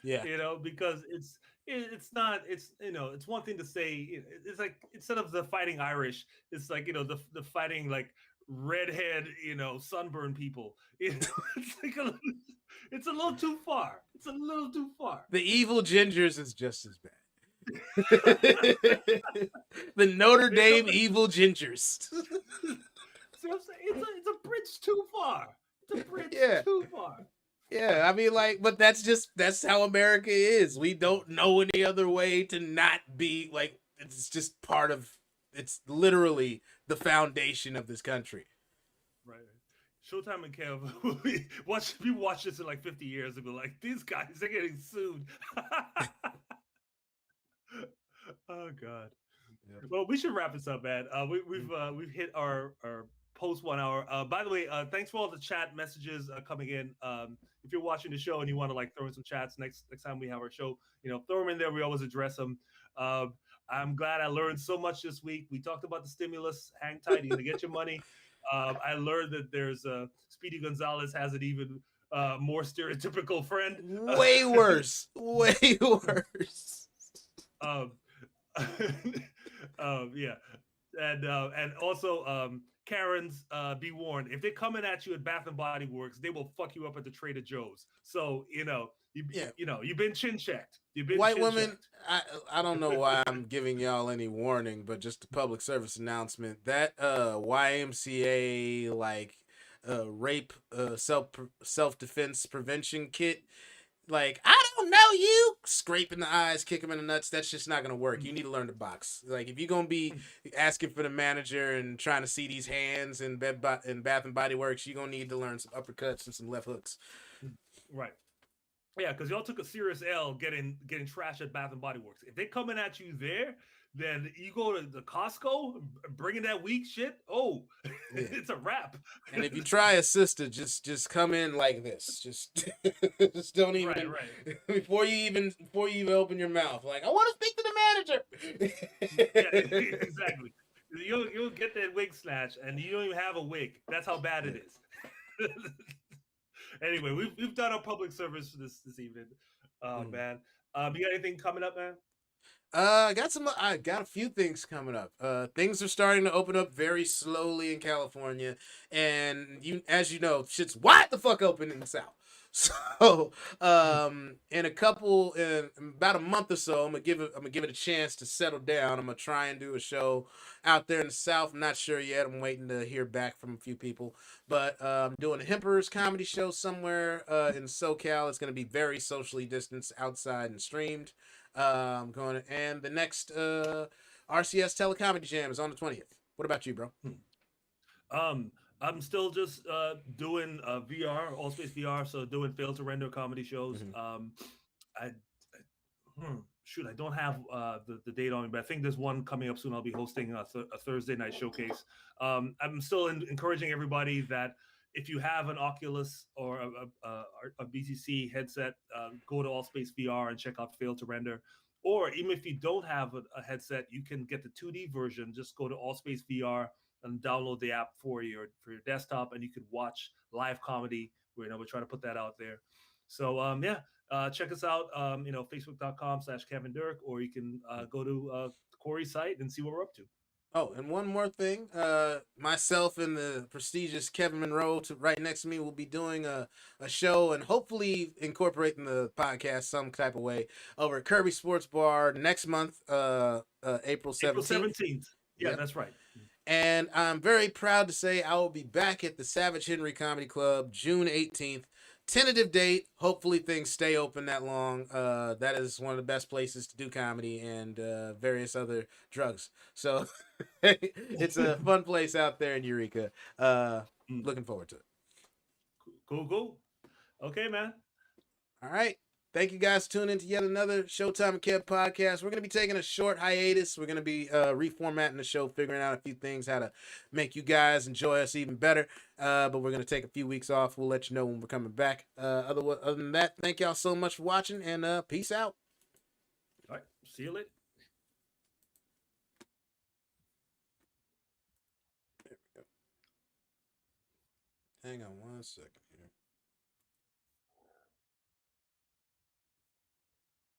Yeah. Because it's not it's one thing to say it's like instead of the Fighting Irish, it's like the fighting like redhead sunburned people. It's like it's a little too far. It's a little too far. The evil gingers is just as bad. The Notre Dame evil gingers. So it's a bridge too far. It's a bridge too far. Yeah, I mean, like, but that's how America is. We don't know any other way to not be like. It's just part of. It's literally the foundation of this country. Right. Showtime and Kev, we watched this in like 50 years and be like, these guys are getting sued. Oh God. Yep. Well, we should wrap this up, man. We've hit our post 1 hour. By the way, thanks for all the chat messages coming in. If you're watching the show and you want to like throw in some chats next time we have our show, throw them in there. We always address them. I'm glad I learned so much this week. We talked about the stimulus. Hang tight, you're gonna get your money. I learned that there's Speedy Gonzalez has an even more stereotypical friend. Way worse. Way worse. Yeah, and also Karens, be warned. If they're coming at you at Bath and Body Works, they will fuck you up at the Trader Joe's. So you've been chin checked. White women. I don't know why I'm giving y'all any warning, but just a public service announcement that YMCA like rape self defense prevention kit. Like, I don't know you. Scrape in the eyes, kick him in the nuts. That's just not going to work. You need to learn to box. Like, if you're going to be asking for the manager and trying to see these hands in Bath and Body Works, you're going to need to learn some uppercuts and some left hooks. Right. Yeah, because y'all took a serious L getting trashed at Bath and Body Works. If they coming at you there, then you go to the Costco, bringing that weak shit. Oh, Yeah. it's a wrap. And if you try a sister, just come in like this. Just just don't even Right. before you even open your mouth. Like, I want to speak to the Yeah, manager. exactly. You'll get that wig snatch, and you don't even have a wig. That's how bad it is. Anyway, we've done our public service this evening. Oh man, you got anything coming up, man? I got a few things coming up. Things are starting to open up very slowly in California, and as you know, shit's wide the fuck open in the South. So, in about a month or so, I'm gonna give it a chance to settle down. I'm gonna try and do a show out there in the South. I'm not sure yet. I'm waiting to hear back from a few people, but I'm doing a Hemperor's comedy show somewhere in SoCal. It's gonna be very socially distanced, outside and streamed. Going and the next RCS Telecomedy Jam is on the 20th. What about you, bro? Um, I'm still just doing VR, all space VR. So doing fail to render comedy shows. Mm-hmm. I shoot, I don't have the date on me, but I think there's one coming up soon. I'll be hosting a Thursday night showcase. I'm still encouraging everybody that if you have an Oculus or a BCC headset, go to All Space VR and check out Fail to Render. Or even if you don't have a headset, you can get the 2D version. Just go to All Space VR and download the app for your desktop, and you could watch live comedy. We're trying to put that out there. So yeah, check us out, facebook.com/Kevin Dirk, or you can go to Corey's site and see what we're up to. Oh, and one more thing. Myself and the prestigious Kevin Monroe right next to me will be doing a show and hopefully incorporating the podcast some type of way over at Kirby Sports Bar next month, April 17th. April 17th. Yeah, Yep. that's right. And I'm very proud to say I will be back at the Savage Henry Comedy Club June 18th. Tentative date. Hopefully things stay open that long. That is one of the best places to do comedy and various other drugs. So it's a fun place out there in Eureka. Looking forward to it. Cool. Okay, man. All right. Thank you guys for tuning in to yet another Showtime and Kev podcast. We're going to be taking a short hiatus. We're going to be reformatting the show, figuring out a few things, how to make you guys enjoy us even better. But we're going to take a few weeks off. We'll let you know when we're coming back. Other than that, thank y'all so much for watching, and peace out. All right. See you later. Hang on one second.